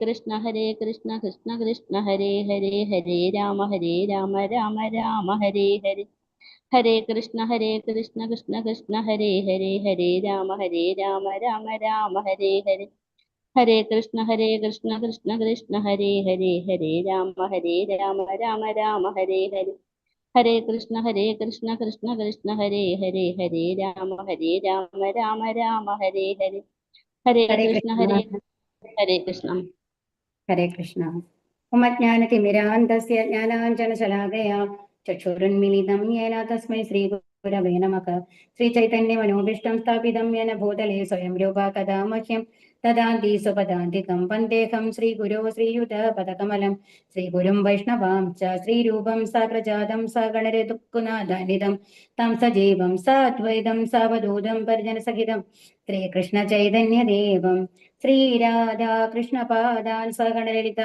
കൃഷ്ണ ഹരേ കൃഷ്ണ കൃഷ്ണ കൃഷ്ണ ഹരേ ഹരേ ഹരേ രാമ രാമ രാമ ഹരേ ഹരേ. ഹരേ കൃഷ്ണ കൃഷ്ണ കൃഷ്ണ ഹരേ ഹരേ ഹരേ രാമ രാമ രാമ ഹരേ ഹരേ. ഹരേ കൃഷ്ണ കൃഷ്ണ കൃഷ്ണ ഹരേ ഹരേ ഹരേ രാമ രാമ രാമ ഹരേ ഹരേ. ഹരേ കൃഷ്ണ കൃഷ്ണ കൃഷ്ണ ഹരേ ഹരേ ഹരേ രാമ രാമ രാമ ഹരേ ഹരേ. ഹരേ ഹരേ കൃഷ്ണ കൃഷ്ണ. ഹരേ കൃഷ്ണ. ഹരേ കൃഷ്ണ. ഉമജ്ഞാനതിമിരാന്തസ്യ ജ്ഞാനാഞ്ജനശലാകയാ ചക്ഷുരുന്മിലിതം യേന തസ്മൈ ശ്രീഗുരവേ നമഃ. ശ്രീചൈതന്യമനോഭീഷ്ടം സ്ഥാപിതം യേന ഭൂതലേ സ്വയം രൂപ കഥാ മഹ്യം ദദാന്തി സ്വപദാന്തികം വന്ദേഹം ശ്രീഗുരോ ശ്രീയുതപദകമലം. ശ്രീഗുരും വൈഷ്ണവാം ച ശ്രീരൂപം സാഗ്രജാതം സഗണരഘുനാഥാനിധം തം സജീവം സാദ്വൈതം സാവധൂതം പരിജനസഹിതം ശ്രീകൃഷ്ണ ചൈതന്യദേവം ശ്രീരാധാകൃഷ്ണപാദാൻ സഗണലളിത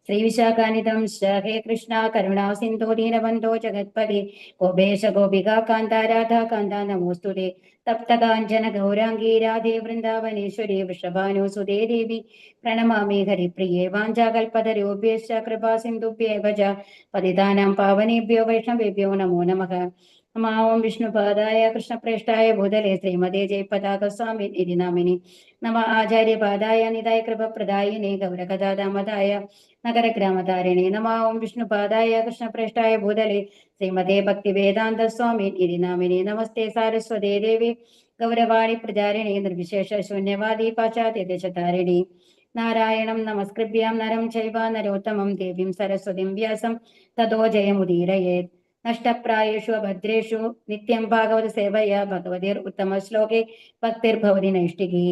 ശ്രീവിശാഖാനിധം ഹേ കൃഷ്ണ കരുണാ സിന്ധോ ദീനബന്ധോ ജഗത്പതി ഗോപേശ ഗോപികാ കാന്ത രാധാ കാന്ത നമോസ്തുതേ. തപ്തകാഞ്ചന ഗൗരാംഗീ രാധേ വൃന്ദാവനേശ്വരി വൃഷഭാനുസുതേ ദേവി പ്രണമാമി ഹരിപ്രിയേ. വാഞ്ചാകൽപതരൂപേശ്ച കൃപാ സിന്ധുഭ്യേവ ച പതിതാനാം പാവനേഭ്യോ വൈഷ്ണവേഭ്യോ നമോ നമഃ. നമാം വിഷ്ണുപാദായ കൃഷ്ണപ്രേഷ്ഠായ ഭൂതലേ ശ്രീമതേ ജയപതാക സ്വാമി ഇതി നാമിനി. നമ ആചാര്യപാദായ നിതായ കൃപപ്രദായിനേ ഗൗരകഥാദാമതായ നഗരഗ്രാമതാരിണേ. നമാം വിഷ്ണുപാദായ കൃഷ്ണപ്രേഷ്ഠായ ഭൂതലേ ശ്രീമതേ ഭക്തിവേദാന്ത സ്വാമി ഇതി നാമിനി. നമസ്തേ സാരസ്വതേ ദേവി ഗൗരവാണി പ്രചാരിണി നിർവിശേഷ ശൂന്യവാദി പാശ്ചാത്യദേശതാരിണി. നാരായണം നമസ്കൃഭ്യം നരം ചൈവ നരോത്തമം ദേവീം സരസ്വതിം വ്യാസം തതോ ജയമുദീരയേത്. നഷ്ടപ്രായേഷു അഭദ്രേഷു നിത്യം ഭാഗവത സേവയാ ഭഗവതിർ ഉത്തമ ശ്ലോകേ ഭക്തിർഭവതി നൈഷ്ഠികി.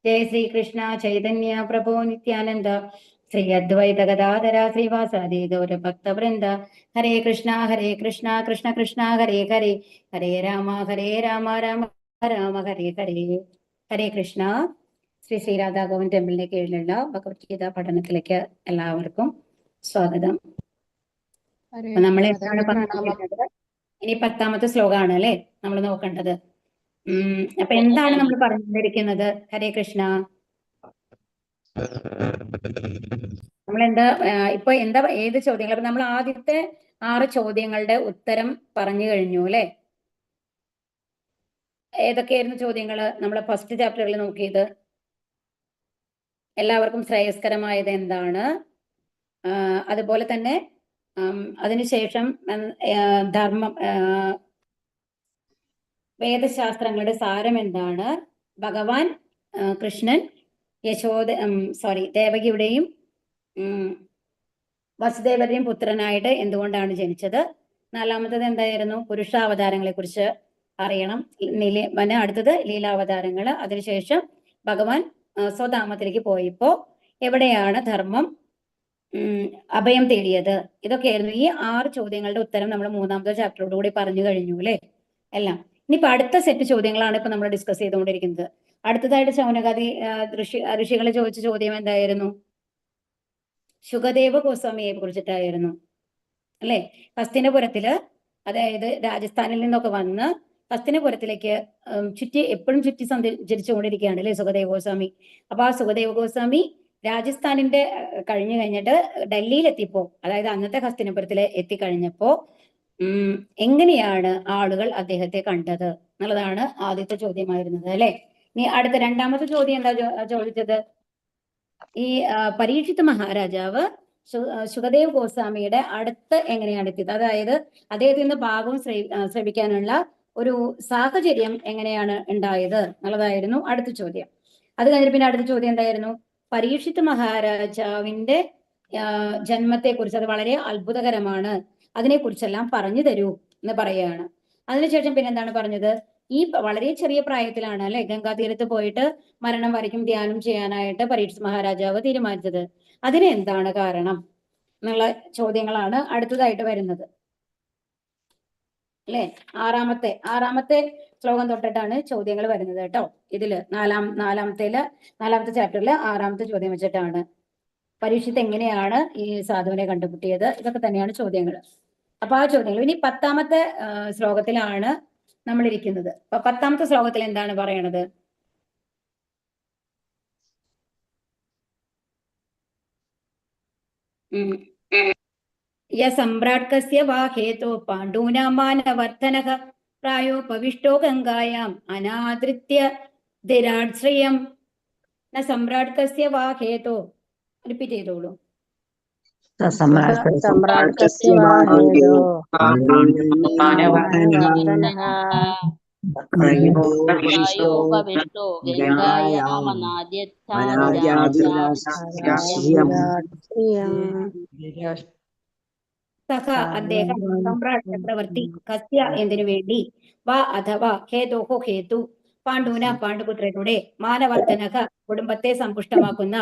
ജയ ശ്രീകൃഷ്ണ ചൈതന്യ പ്രഭോ നിത്യാനന്ദ ശ്രീ അദ്വൈത ഗദാധര ശ്രീവാസാദി ഗൗരഭക്തവൃന്ദ. ഹരേ കൃഷ്ണ കൃഷ്ണ കൃഷ്ണ ഹരേ ഹരേ ഹരേ രാമ രാമ രാമ ഹരേ ഹരേ. ഹരേ കൃഷ്ണ. ശ്രീ ശ്രീരാധാഗോവിന്ദ് ടെമ്പിളിന്റെ കീഴിലുള്ള ഭഗവത്ഗീത പഠനത്തിലേക്ക് എല്ലാവർക്കും സ്വാഗതം. നമ്മൾ എന്താണ് പറഞ്ഞത്? ഇനി 10ാമത്തെ ശ്ലോകമാണ് അല്ലെ നമ്മൾ നോക്കേണ്ടത്. അപ്പൊ എന്താണ് നമ്മൾ പറഞ്ഞുകൊണ്ടിരിക്കുന്നത്? ഹരേ കൃഷ്ണ. നമ്മളെന്താ ഇപ്പൊ ഏത് ചോദ്യങ്ങൾ? അപ്പൊ നമ്മൾ ആദ്യത്തെ 6 ചോദ്യങ്ങളുടെ ഉത്തരം പറഞ്ഞു കഴിഞ്ഞു അല്ലെ. ഏതൊക്കെയായിരുന്നു ചോദ്യങ്ങള് നമ്മൾ ഫസ്റ്റ് ചാപ്റ്ററിൽ നോക്കിയത്? എല്ലാവർക്കും ശ്രേയസ്കരമായത് എന്താണ്? അതുപോലെ തന്നെ അതിനുശേഷം ധർമ്മം, വേദശാസ്ത്രങ്ങളുടെ സാരം എന്താണ്? ഭഗവാൻ കൃഷ്ണൻ ദേവകിയുടെയും വസുദേവരുടെയും പുത്രനായിട്ട് എന്തുകൊണ്ടാണ് ജനിച്ചത്? 4ാമത്തത് എന്തായിരുന്നു? പുരുഷാവതാരങ്ങളെ കുറിച്ച് അറിയണം. അടുത്തത് ലീലാവതാരങ്ങൾ. അതിനുശേഷം ഭഗവാൻ സ്വധാമത്തിലേക്ക് പോയപ്പോ എവിടെയാണ് ധർമ്മം അഭയം തേടിയത്? ഇതൊക്കെയായിരുന്നു ഈ 6 ചോദ്യങ്ങളുടെ ഉത്തരം നമ്മൾ 3ാമത്തെ ചാപ്റ്ററോടുകൂടി പറഞ്ഞു കഴിഞ്ഞു അല്ലെ എല്ലാം. ഇനിയിപ്പോ അടുത്ത സെറ്റ് ചോദ്യങ്ങളാണ് ഇപ്പൊ നമ്മൾ ഡിസ്കസ് ചെയ്തുകൊണ്ടിരിക്കുന്നത്. അടുത്തതായിട്ട് ശൗനകാദി ഋഷികളെ ചോദിച്ച ചോദ്യം എന്തായിരുന്നു? ശുകദേവ ഗോസ്വാമിയെ കുറിച്ചിട്ടായിരുന്നു അല്ലെ. ഹസ്തിനപുരത്തില്, അതായത് രാജസ്ഥാനിൽ നിന്നൊക്കെ വന്ന് ഹസ്തിനപുരത്തിലേക്ക് എപ്പോഴും ചുറ്റി സഞ്ചരിച്ചുകൊണ്ടിരിക്കുകയാണ് അല്ലെ സുഖദേവ ഗോസ്വാമി. അപ്പൊ ആ സുഖദേവ ഗോസ്വാമി രാജസ്ഥാനിന്റെ കഴിഞ്ഞിട്ട് ഡൽഹിയിൽ എത്തിയപ്പോ, അതായത് അന്നത്തെ ഹസ്തിനപുരത്തിൽ എത്തിക്കഴിഞ്ഞപ്പോ എങ്ങനെയാണ് ആളുകൾ അദ്ദേഹത്തെ കണ്ടത് എന്നുള്ളതാണ് ആദ്യത്തെ ചോദ്യമായിരുന്നത് അല്ലെ. ഇനി അടുത്ത 2ാമത്തെ ചോദ്യം എന്താ ചോദിച്ചത്? ഈ പരീക്ഷിത് മഹാരാജാവ് സുഖദേവ് ഗോസ്വാമിയുടെ അടുത്ത് എങ്ങനെയാണ് എത്തിയത്? അതായത് അദ്ദേഹത്തിൽ നിന്ന് ഭാഗം ശ്രവിക്കാനുള്ള ഒരു സാഹചര്യം എങ്ങനെയാണ് ഉണ്ടായത് എന്നുള്ളതായിരുന്നു അടുത്ത ചോദ്യം. അത് കഴിഞ്ഞിട്ട് പിന്നെ അടുത്ത ചോദ്യം എന്തായിരുന്നു? പരീക്ഷിത് മഹാരാജാവിന്റെ ജന്മത്തെ കുറിച്ച്, അത് വളരെ അത്ഭുതകരമാണ്, അതിനെക്കുറിച്ചെല്ലാം പറഞ്ഞു തരൂ എന്ന് പറയുകയാണ്. അതിനുശേഷം പിന്നെ എന്താണ് പറഞ്ഞത്? ഈ വളരെ ചെറിയ പ്രായത്തിലാണ് അല്ലെ ഗംഗാതീരത്ത് പോയിട്ട് മരണം വരയ്ക്കും ധ്യാനം ചെയ്യാനായിട്ട് പരീക്ഷിത് മഹാരാജാവ് തീരുമാനിച്ചത്. അതിന് എന്താണ് കാരണം എന്നുള്ള ചോദ്യങ്ങളാണ് അടുത്തതായിട്ട് വരുന്നത് അല്ലെ. ആറാമത്തെ ശ്ലോകം തൊട്ടിട്ടാണ് ചോദ്യങ്ങൾ വരുന്നത് കേട്ടോ. ഇതില് നാലാമത്തെ ചാപ്റ്ററിൽ 6ാമത്തെ ചോദ്യം വെച്ചിട്ടാണ് പരീക്ഷിത്ത് എങ്ങനെയാണ് ഈ സാധുവിനെ കണ്ടുമുട്ടിയത്, ഇതൊക്കെ തന്നെയാണ് ചോദ്യങ്ങൾ. അപ്പൊ ആ ചോദ്യങ്ങൾ ഇനി 10ാമത്തെ ശ്ലോകത്തിലാണ് നമ്മൾ ഇരിക്കുന്നത്. അപ്പൊ 10ാമത്തെ ശ്ലോകത്തിൽ എന്താണ് പറയണത്? ഉം. യസമ്രാട്കസ്യ വാ ഹേതോ പാണ്ഡൂനാം മാനവർദ്ധനഃ പ്രായോപവിഷ്ടോ ഗംഗായാം അനാദൃത്യ ധിരാശ്രയം. ന സമ്രാട്കസ്യ വാ ഹേതോ. റിപ്പീറ്റ് ചെയ്തോളൂ. സമ്രാട്കസ്യ വാഹേദോ മാനവർദ്ധനഃ പ്രായോപവിഷ്ടോ പ്രായോപവിഷ്ടോ ഗംഗായാം ഗംഗായാമനാദ്യധാരാശ്രയം. സഹ അദ്ദേഹം സമ്രാട് ചക്രവർത്തി കസ്യ എന്തിനു വേണ്ടി വാ അഥവാ ഹേതോഹോ ഹേതു പാണ്ഡൂന പാണ്ഡുപുത്രരുടെ മാനവർദ്ധനക കുടുംബത്തെ സമ്പുഷ്ടമാക്കുന്ന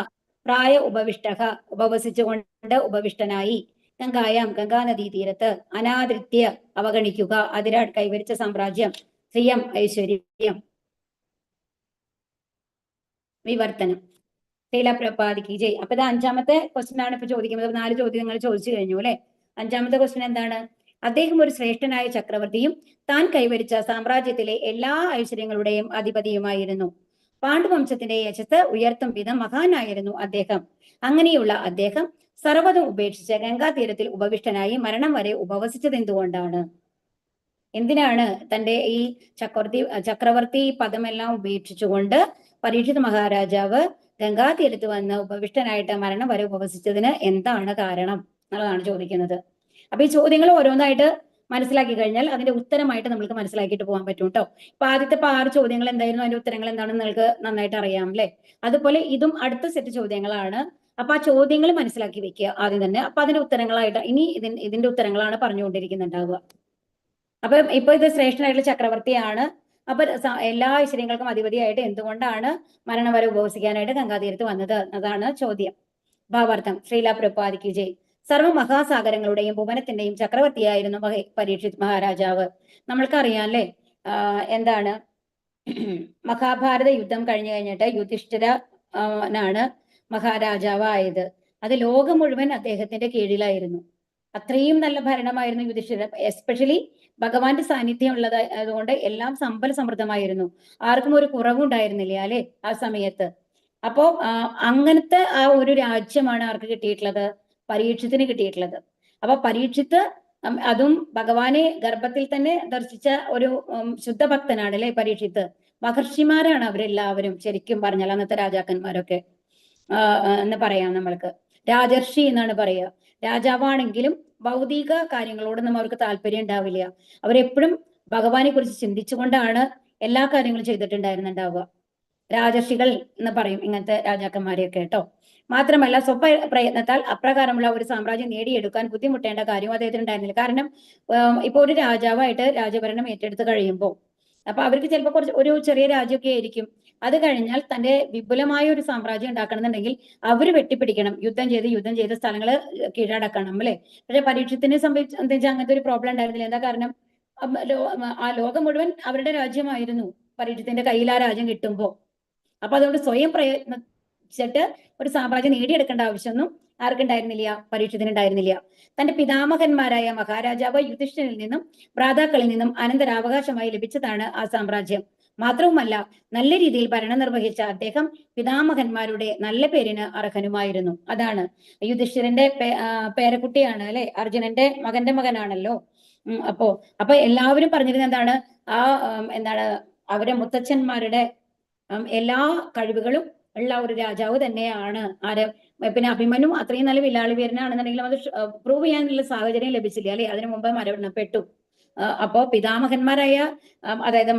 പ്രായ ഉപവിഷ്ടക ഉപവസിച്ചുകൊണ്ട് ഉപവിഷ്ടനായി ഗംഗായാം ഗംഗാനദീ തീരത്ത് അനാദൃത്യ അവഗണിക്കുക അതിരാട് കൈവരിച്ച സാമ്രാജ്യം ശ്രിയം ഐശ്വര്യം വിവർത്തനം. ശീലപ്രപാദിക്ക് ജയ്. അപ്പൊ ഇത് 5ാമത്തെ ക്വസ്റ്റ്യൻ ആണ് ഇപ്പൊ ചോദിക്കുന്നത്. 4 ചോദ്യം നിങ്ങൾ ചോദിച്ചു കഴിഞ്ഞു അല്ലെ. 5ാമത്തെ ക്വസ്റ്റ്യൻ എന്താണ്? അദ്ദേഹം ഒരു ശ്രേഷ്ഠനായ ചക്രവർത്തിയും താൻ കൈവരിച്ച സാമ്രാജ്യത്തിലെ എല്ലാ ഐശ്വര്യങ്ങളുടെയും അധിപതിയുമായിരുന്നു. പാണ്ഡുവംശത്തിന്റെ യശസ് ഉയർത്തും വിധം മഹാനായിരുന്നു അദ്ദേഹം. അങ്ങനെയുള്ള അദ്ദേഹം സർവ്വതും ഉപേക്ഷിച്ച് ഗംഗാതീരത്തിൽ ഉപവിഷ്ടനായി മരണം വരെ ഉപവസിച്ചത് എന്തുകൊണ്ടാണ്? എന്തിനാണ് തന്റെ ഈ ചക്രവർത്തി പദമെല്ലാം ഉപേക്ഷിച്ചുകൊണ്ട് പരീക്ഷിത് മഹാരാജാവ് ഗംഗാതീരത്ത് വന്ന് ഉപവിഷ്ടനായിട്ട് മരണം വരെ ഉപവസിച്ചതിന് എന്താണ് കാരണം എന്നുള്ളതാണ് ചോദിക്കുന്നത്. അപ്പൊ ഈ ചോദ്യങ്ങൾ ഓരോന്നായിട്ട് മനസ്സിലാക്കി കഴിഞ്ഞാൽ അതിന്റെ ഉത്തരമായിട്ട് നമ്മൾക്ക് മനസ്സിലാക്കിയിട്ട് പോകാൻ പറ്റും കേട്ടോ. ഇപ്പൊ ആദ്യത്തെ 6 ചോദ്യങ്ങൾ എന്തായിരുന്നു, അതിന്റെ ഉത്തരങ്ങൾ എന്താണെന്ന് നിങ്ങൾക്ക് നന്നായിട്ട് അറിയാം അല്ലെ. അതുപോലെ ഇതും അടുത്ത സെറ്റ് ചോദ്യങ്ങളാണ്. അപ്പൊ ആ ചോദ്യങ്ങൾ മനസ്സിലാക്കി വെക്കുക ആദ്യം തന്നെ. അപ്പൊ അതിന്റെ ഉത്തരങ്ങളായിട്ട് ഇനി ഇതിന്റെ ഉത്തരങ്ങളാണ് പറഞ്ഞുകൊണ്ടിരിക്കുന്നുണ്ടാവുക. അപ്പൊ ഇപ്പൊ ഇത് ശ്രേഷ്ഠനായിട്ടുള്ള ചക്രവർത്തിയാണ്. അപ്പൊ എല്ലാ ഐശ്വര്യങ്ങൾക്കും അധിപതിയായിട്ട് എന്തുകൊണ്ടാണ് മരണം വരെ ഉപവസിക്കാനായിട്ട് ഗംഗാതീരത്ത് വന്നത് എന്നതാണ് ചോദ്യം. ഭാവാർത്ഥം. ശ്രീല പ്രഭുപാദിക്ക് ജയ്. സർവ്വ മഹാസാഗരങ്ങളുടെയും ഭുവനത്തിന്റെയും ചക്രവർത്തിയായിരുന്നു പരീക്ഷിത് മഹാരാജാവ്. നമ്മൾക്കറിയാം അല്ലേ, എന്താണ് മഹാഭാരത യുദ്ധം കഴിഞ്ഞു കഴിഞ്ഞിട്ട് യുധിഷ്ഠിരനാണ് മഹാരാജാവായത്. അത് ലോകം മുഴുവൻ അദ്ദേഹത്തിന്റെ കീഴിലായിരുന്നു. അത്രയും നല്ല ഭരണമായിരുന്നു യുധിഷ്ഠിരൻ. എസ്പെഷ്യലി ഭഗവാന്റെ സാന്നിധ്യം ഉള്ളത് അതുകൊണ്ട് എല്ലാം സമ്പൽ സമൃദ്ധമായിരുന്നു. ആർക്കും ഒരു കുറവുണ്ടായിരുന്നില്ല അല്ലെ ആ സമയത്ത്. അപ്പോ അങ്ങനത്തെ ആ ഒരു രാജ്യമാണ് ആർക്ക് കിട്ടിയിട്ടുള്ളത്? പരീക്ഷത്തിന് കിട്ടിയിട്ടുള്ളത്. അപ്പൊ പരീക്ഷിത്ത് അതും ഭഗവാനെ ഗർഭത്തിൽ തന്നെ ദർശിച്ച ഒരു ശുദ്ധഭക്തനാണ് അല്ലെ പരീക്ഷിത്ത്. മഹർഷിമാരാണ് അവരെല്ലാവരും ശരിക്കും പറഞ്ഞാൽ, അന്നത്തെ രാജാക്കന്മാരൊക്കെ എന്ന് പറയാം നമ്മൾക്ക്. രാജർഷി എന്നാണ് പറയുക. രാജാവാണെങ്കിലും ഭൗതിക കാര്യങ്ങളോടൊന്നും അവർക്ക് താല്പര്യം ഉണ്ടാവില്ല. അവരെപ്പോഴും ഭഗവാനെ കുറിച്ച് ചിന്തിച്ചുകൊണ്ടാണ് എല്ലാ കാര്യങ്ങളും ചെയ്തിട്ടുണ്ടായിരുന്നുണ്ടാവുക. രാജർഷികൾ എന്ന് പറയും ഇങ്ങനത്തെ രാജാക്കന്മാരെയൊക്കെ കേട്ടോ. മാത്രമല്ല പ്രയത്നത്താൽ അപ്രകാരമുള്ള ഒരു സാമ്രാജ്യം നേടിയെടുക്കാൻ ബുദ്ധിമുട്ടേണ്ട കാര്യം അദ്ദേഹത്തിന് ഉണ്ടായിരുന്നില്ല. കാരണം ഇപ്പൊ ഒരു രാജാവായിട്ട് രാജഭരണം ഏറ്റെടുത്ത് കഴിയുമ്പോൾ അപ്പൊ അവർക്ക് ചിലപ്പോൾ ഒരു ചെറിയ രാജ്യമൊക്കെ ആയിരിക്കും. അത് കഴിഞ്ഞാൽ തന്റെ വിപുലമായ ഒരു സാമ്രാജ്യം ഉണ്ടാക്കണമെന്നുണ്ടെങ്കിൽ അവർ വെട്ടിപ്പിടിക്കണം, യുദ്ധം ചെയ്ത് സ്ഥലങ്ങൾ കീഴടക്കണം അല്ലെ. പക്ഷെ പരീക്ഷത്തിനെ സംബന്ധിച്ച് അങ്ങനത്തെ ഒരു പ്രോബ്ലം ഉണ്ടായിരുന്നില്ല. എന്താ കാരണം? ആ ലോകം മുഴുവൻ അവരുടെ രാജ്യമായിരുന്നു പരീക്ഷത്തിന്റെ കയ്യിൽ ആ രാജ്യം കിട്ടുമ്പോ. അപ്പൊ അതുകൊണ്ട് സ്വയം പ്രയത്നിച്ചിട്ട് ഒരു സാമ്രാജ്യം നേടിയെടുക്കേണ്ട ആവശ്യമൊന്നും ആർക്കുണ്ടായിരുന്നില്ല? പരീക്ഷത്തിനുണ്ടായിരുന്നില്ല. തന്റെ പിതാമഹന്മാരായ മഹാരാജാവ് യുധിഷ്ഠിരനിൽ നിന്നും ഭ്രാതാക്കളിൽ നിന്നും അനന്തരാവകാശമായി ലഭിച്ചതാണ് ആ സാമ്രാജ്യം. മാത്രവുമല്ല നല്ല രീതിയിൽ ഭരണം നിർവഹിച്ച അദ്ദേഹം പിതാമഹന്മാരുടെ നല്ല പേരിന് അർഹനുമായിരുന്നു. അതാണ് യുധിഷ്ഠിരന്റെ പേരക്കുട്ടിയാണ് അല്ലെ, അർജുനന്റെ മകന്റെ മകനാണല്ലോ. അപ്പൊ എല്ലാവരും പറഞ്ഞിരുന്നത് എന്താണ്? എന്താണ് അവരെ മുത്തച്ഛന്മാരുടെ എല്ലാ കഴിവുകളും ഉള്ള ഒരു രാജാവ് തന്നെയാണ് ആര്? പിന്നെ അഭിമന്യു അത്രയും നല്ല വില്ലാളി വീരനാണെന്നുണ്ടെങ്കിലും അത് പ്രൂവ് ചെയ്യാനുള്ള സാഹചര്യം ലഭിച്ചില്ല അല്ലെ, അതിനു മുമ്പ് മരണപ്പെട്ടു. അപ്പോ പിതാമഹന്മാരായ അതായത്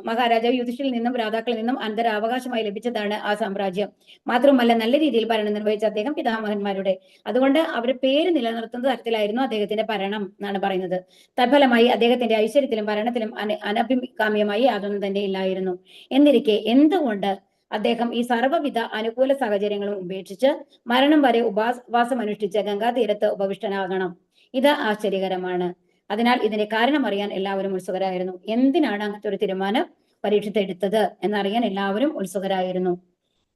മഹാരാജാവ് യുധിഷ്ഠിരിൽ നിന്നും രാജാക്കളിൽ നിന്നും അനന്തരാവകാശമായി ലഭിച്ചതാണ് ആ സാമ്രാജ്യം. മാത്രമല്ല നല്ല രീതിയിൽ ഭരണം നിർവഹിച്ച അദ്ദേഹം പിതാമഹന്മാരുടെ, അതുകൊണ്ട് അവരുടെ പേര് നിലനിർത്തുന്ന തരത്തിലായിരുന്നു അദ്ദേഹത്തിന്റെ ഭരണം എന്നാണ് പറയുന്നത്. തൽഫലമായി അദ്ദേഹത്തിന്റെ ഐശ്വര്യത്തിലും ഭരണത്തിലും അനഭികാമ്യമായി യാതൊന്നും തന്നെ ഇല്ലായിരുന്നു. എന്നിരിക്കെ എന്തുകൊണ്ട് അദ്ദേഹം ഈ സർവ്വവിധ അനുകൂല സാഹചര്യങ്ങളും ഉപേക്ഷിച്ച് മരണം വരെ ഉപവാസം അനുഷ്ഠിച്ച് ഗംഗാതീരത്ത് ഉപവിഷ്ടനാകണം? ഇത് ആശ്ചര്യകരമാണ്. അതിനാൽ ഇതിന്റെ കാരണം അറിയാൻ എല്ലാവരും ഉത്സുകരായിരുന്നു. എന്തിനാണ് അങ്ങനത്തെ ഒരു തീരുമാനം പരീക്ഷിത്ത് എടുത്തത് എന്നറിയാൻ എല്ലാവരും ഉത്സുകരായിരുന്നു.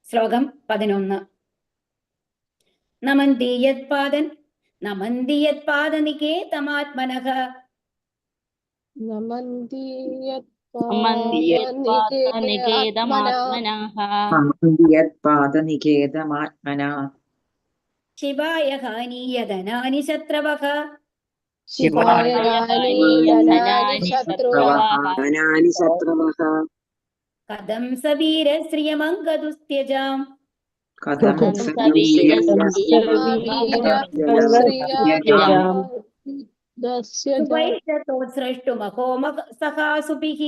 ശ്ലോകം 11. നമന്തി യത്പാദനികേതമാത്മനഃ നികേതമാത്മനഃ ശിവായ ഹാനീയ ധനാനി ശത്രവഃ ശിവായ ധനാനി ശത്രുവഃ ധനാനി ശത്രവഃ കഥം സവീരശ്രിയമംഗദുസ്ത്യജാം കഥം സുവൈഷതോത്സൃഷ്ടുമഹോ സഹാസുഭിഃ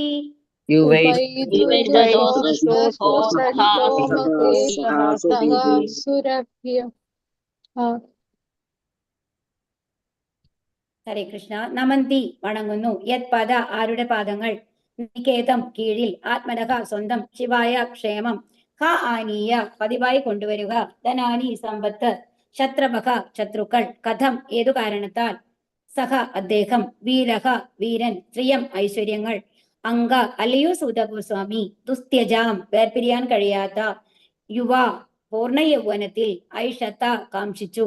ഹരേ കൃഷ്ണ. നമന്തി വണങ്ങുന്നു. യത് പദ ആരുടെ പാദങ്ങൾ, നികേതം കീഴിൽ, ആത്മനഃ സ്വന്തം, ശിവായ ക്ഷേമം, ഹ ആനീയ പതിവായി കൊണ്ടുവരിക, ധനാനി സമ്പത്ത്, ശത്രവഃ ശത്രുക്കൾ, കഥം ഏതു കാരണത്താൽ, സഹ അദ്ദേഹം, വീരഹ വീരൻ, ശ്രിയം ഐശ്വര്യങ്ങൾ, അംഗ അല്ലയോ സൂത ഗോസ്വാമി, ദുസ്ത്യജാം വേർപിരിയാൻ കഴിയാത്ത, യുവ പൂർണ്ണ യൗവനത്തിൽ, ഐഷത്ത കാംക്ഷിച്ചു,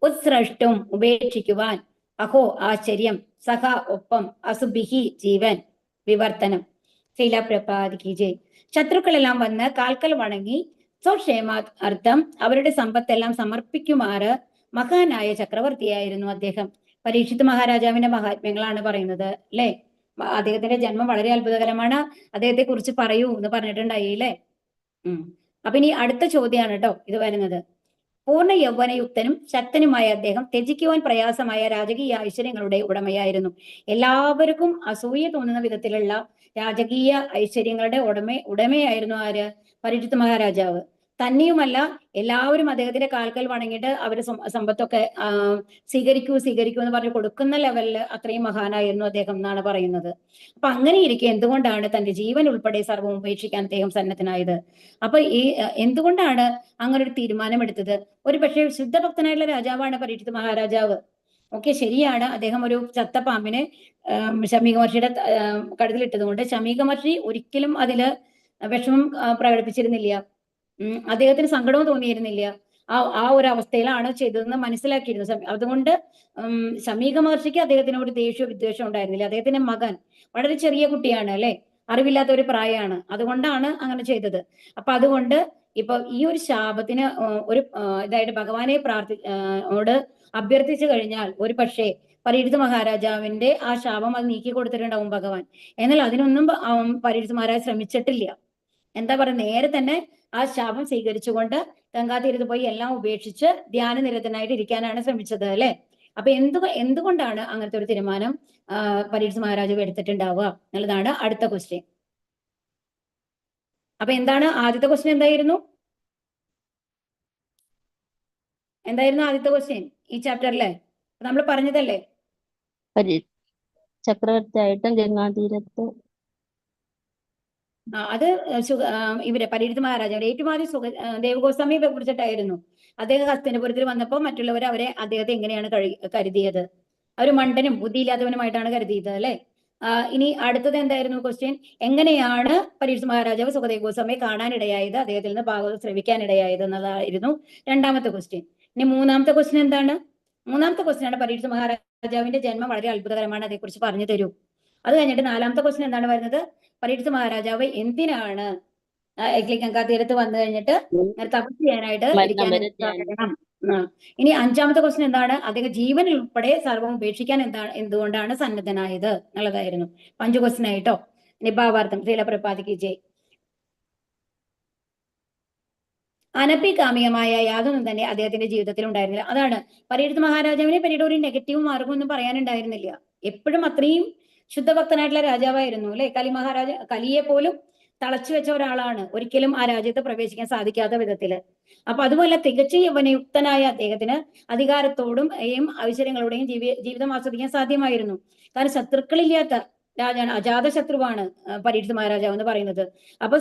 ഉത്സ്രഷ്ടും ഉപേക്ഷിക്കുവാൻ, അഹോ ആശ്ചര്യം, സഹ ഒപ്പം, അസുഭിഹി ജീവൻ, വിവർത്തനം. ശ്രീല പ്രഭാത് കി ജയ്. ശത്രുക്കളെല്ലാം വന്ന് കാൽക്കൽ വണങ്ങി സ്വക്ഷേമാർത്ഥം അവരുടെ സമ്പത്തെല്ലാം സമർപ്പിക്കുമാറ് മഹാനായ ചക്രവർത്തിയായിരുന്നു അദ്ദേഹം. പരീക്ഷിത് മഹാരാജാവിന്റെ മഹാത്മ്യങ്ങളാണ് പറയുന്നത് അല്ലെ. അദ്ദേഹത്തിന്റെ ജന്മം വളരെ അത്ഭുതകരമാണ്, അദ്ദേഹത്തെ കുറിച്ച് പറയൂ എന്ന് പറഞ്ഞിട്ടുണ്ടായി അല്ലേ. അപ്പൊ ഇനി അടുത്ത ചോദ്യമാണ് കേട്ടോ ഇത് വരുന്നത്. പൂർണ്ണ യൗവനയുക്തനും ശക്തനുമായ അദ്ദേഹം ത്യജിക്കുവാൻ പ്രയാസമായ രാജകീയ ഐശ്വര്യങ്ങളുടെ ഉടമയായിരുന്നു. എല്ലാവർക്കും അസൂയ തോന്നുന്ന വിധത്തിലുള്ള രാജകീയ ഐശ്വര്യങ്ങളുടെ ഉടമയായിരുന്നു ആര്? പരീക്ഷിത് മഹാരാജാവ്. തന്നെയുമല്ല, എല്ലാവരും അദ്ദേഹത്തിന്റെ കാൽക്കൽ വണങ്ങിയിട്ട് അവര് സമ്പത്തൊക്കെ സ്വീകരിക്കൂ എന്ന് പറഞ്ഞ് കൊടുക്കുന്ന ലെവലില് അത്രയും മഹാനായിരുന്നു അദ്ദേഹം എന്നാണ് പറയുന്നത്. അപ്പൊ അങ്ങനെ ഇരിക്കെ എന്തുകൊണ്ടാണ് തന്റെ ജീവൻ ഉൾപ്പെടെ സർവ്വം ഉപേക്ഷിക്കാൻ അദ്ദേഹം സന്നദ്ധനായത്? അപ്പൊ ഈ എന്തുകൊണ്ടാണ് അങ്ങനെ ഒരു തീരുമാനമെടുത്തത്? ഒരു പക്ഷേ ശുദ്ധഭക്തനായിട്ടുള്ള രാജാവാണ് പരീക്ഷിത് മഹാരാജാവ്. ഓക്കെ, ശരിയാണ്. അദ്ദേഹം ഒരു ചത്ത പാമ്പിനെ ശമീക മഹർഷിയുടെ കഴുത്തിലിട്ടത് കൊണ്ട് ശമീക മഹർഷി ഒരിക്കലും അതില് വിഷമം പ്രകടിപ്പിച്ചിരുന്നില്ല. അദ്ദേഹത്തിന് സങ്കടവും തോന്നിയിരുന്നില്ല. ആ ഒരു അവസ്ഥയിലാണ് ചെയ്തതെന്ന് മനസ്സിലാക്കിയിരുന്നു. അതുകൊണ്ട് ശമീക മഹർഷിക്ക് അദ്ദേഹത്തിന് ഒരു ദേഷ്യ വിദ്വേഷം ഉണ്ടായിരുന്നില്ല. അദ്ദേഹത്തിന്റെ മകൻ വളരെ ചെറിയ കുട്ടിയാണ് അല്ലെ, അറിവില്ലാത്ത ഒരു പ്രായമാണ്, അതുകൊണ്ടാണ് അങ്ങനെ ചെയ്തത്. അപ്പൊ അതുകൊണ്ട് ഇപ്പൊ ഈ ഒരു ശാപത്തിന് ഒരു ഇതായിട്ട് ഭഗവാനെ അഭ്യർത്ഥിച്ചു കഴിഞ്ഞാൽ ഒരു പക്ഷേ പരീക്ഷിത് മഹാരാജാവിന്റെ ആ ശാപം അത് നീക്കി കൊടുത്തിട്ടുണ്ടാവും ഭഗവാൻ. എന്നാൽ അതിനൊന്നും പരീക്ഷിത് മഹാരാജ് ശ്രമിച്ചിട്ടില്ല. എന്താ പറയുക, നേരെ തന്നെ ആ ശാപം സ്വീകരിച്ചുകൊണ്ട് ഗംഗാതീരത്ത് പോയി എല്ലാം ഉപേക്ഷിച്ച് ധ്യാനനിരതനായിട്ട് ഇരിക്കാനാണ് ശ്രമിച്ചത് അല്ലെ. അപ്പൊ എന്തുകൊണ്ടാണ് അങ്ങനത്തെ ഒരു തീരുമാനം പരീക്ഷിത് മഹാരാജാവ് എടുത്തിട്ടുണ്ടാവുക എന്നുള്ളതാണ് അടുത്ത ക്വസ്റ്റ്യൻ. അപ്പൊ എന്താണ് ആദ്യത്തെ ക്വസ്റ്റ്യൻ? എന്തായിരുന്നു ആദ്യത്തെ ക്വസ്റ്റ്യൻ ഈ ചാപ്റ്ററിലെ? നമ്മൾ പറഞ്ഞതല്ലേ, ചക്രവർത്തിയായിട്ടും ഗംഗാതീരത്ത് അത് ഇവരെ പരീക്ഷിത് മഹാരാജാവ് ഏറ്റവും ആദ്യം ദേവഗോസ്വാമിയെ കുറിച്ചിട്ടായിരുന്നു. അദ്ദേഹം ഹസ്തിനപുരത്തിൽ വന്നപ്പോൾ മറ്റുള്ളവർ അദ്ദേഹത്തെ എങ്ങനെയാണ് കരുതിയത്? ഒരു മണ്ടനും ബുദ്ധിയില്ലാത്തവനുമായിട്ടാണ് കരുതിയത് അല്ലെ. ഇനി അടുത്തത് എന്തായിരുന്നു ക്വസ്റ്റ്യൻ? എങ്ങനെയാണ് പരീക്ഷിത് മഹാരാജാവ് സുഖദേവ് ഗോസ്വാമിയെ കാണാനിടയായത്, അദ്ദേഹത്തിൽ നിന്ന് ഭാഗവതം ശ്രവിക്കാനിടയായത് എന്നതായിരുന്നു രണ്ടാമത്തെ ക്വസ്റ്റ്യൻ. ഇനി മൂന്നാമത്തെ ക്വസ്റ്റ്യൻ എന്താണ്? മൂന്നാമത്തെ ക്വസ്റ്റ്യൻ ആണ് പരീക്ഷിത് മഹാരാജാവിന്റെ ജന്മം വളരെ അത്ഭുതകരമാണ്, അതേക്കുറിച്ച് പറഞ്ഞു തരൂ. അത് കഴിഞ്ഞിട്ട് നാലാമത്തെ ക്വസ്റ്റ്യൻ എന്താണ് വരുന്നത്? പരീക്ഷിത് മഹാരാജാവ് എന്തിനാണ് ഗംഗാതീരത്ത് വന്നു കഴിഞ്ഞിട്ട് തപസ് ചെയ്യാനായിട്ട് ഇരിക്കാൻ? ഇനി അഞ്ചാമത്തെ ക്വസ്റ്റ്യൻ എന്താണ്? അദ്ദേഹം ജീവൻ ഉൾപ്പെടെ സർവ്വം ഉപേക്ഷിക്കാൻ എന്തുകൊണ്ടാണ് സന്നദ്ധനായത് എന്നുള്ളതായിരുന്നു. 5 ക്വസ്റ്റ്യൻ ആയിട്ടോ. ഇനി ഭാവാർത്ഥം. ശ്രീല പ്രഭാതിക്ക് ജയ്. അനഭികാമികമായ യാതൊന്നും തന്നെ അദ്ദേഹത്തിന്റെ ജീവിതത്തിൽ ഉണ്ടായിരുന്നില്ല. അതാണ് പരീക്ഷിത് മഹാരാജാവിനെ പിന്നീട് ഒരു നെഗറ്റീവ് മാർഗമൊന്നും പറയാനുണ്ടായിരുന്നില്ല. എപ്പോഴും അത്രയും ശുദ്ധഭക്തനായിട്ടുള്ള രാജാവായിരുന്നു അല്ലെ. കലിയെ പോലും തളച്ചു വെച്ച ഒരാളാണ്, ഒരിക്കലും ആ രാജ്യത്ത് പ്രവേശിക്കാൻ സാധിക്കാത്ത വിധത്തില്. അപ്പൊ അതുപോലെ തികച്ചും യൗവനയുക്തനായ അദ്ദേഹത്തിന് അധികാരത്തോടും ഐശ്വര്യങ്ങളുടെയും ജീവിതം ആസ്വദിക്കാൻ സാധ്യമായിരുന്നു. കാരണം ശത്രുക്കളില്ലാത്ത രാജാണ്, അജാത ശത്രുവാണ് പരീക്ഷിത് മഹാരാജാവ് എന്ന് പറയുന്നത്. അപ്പൊ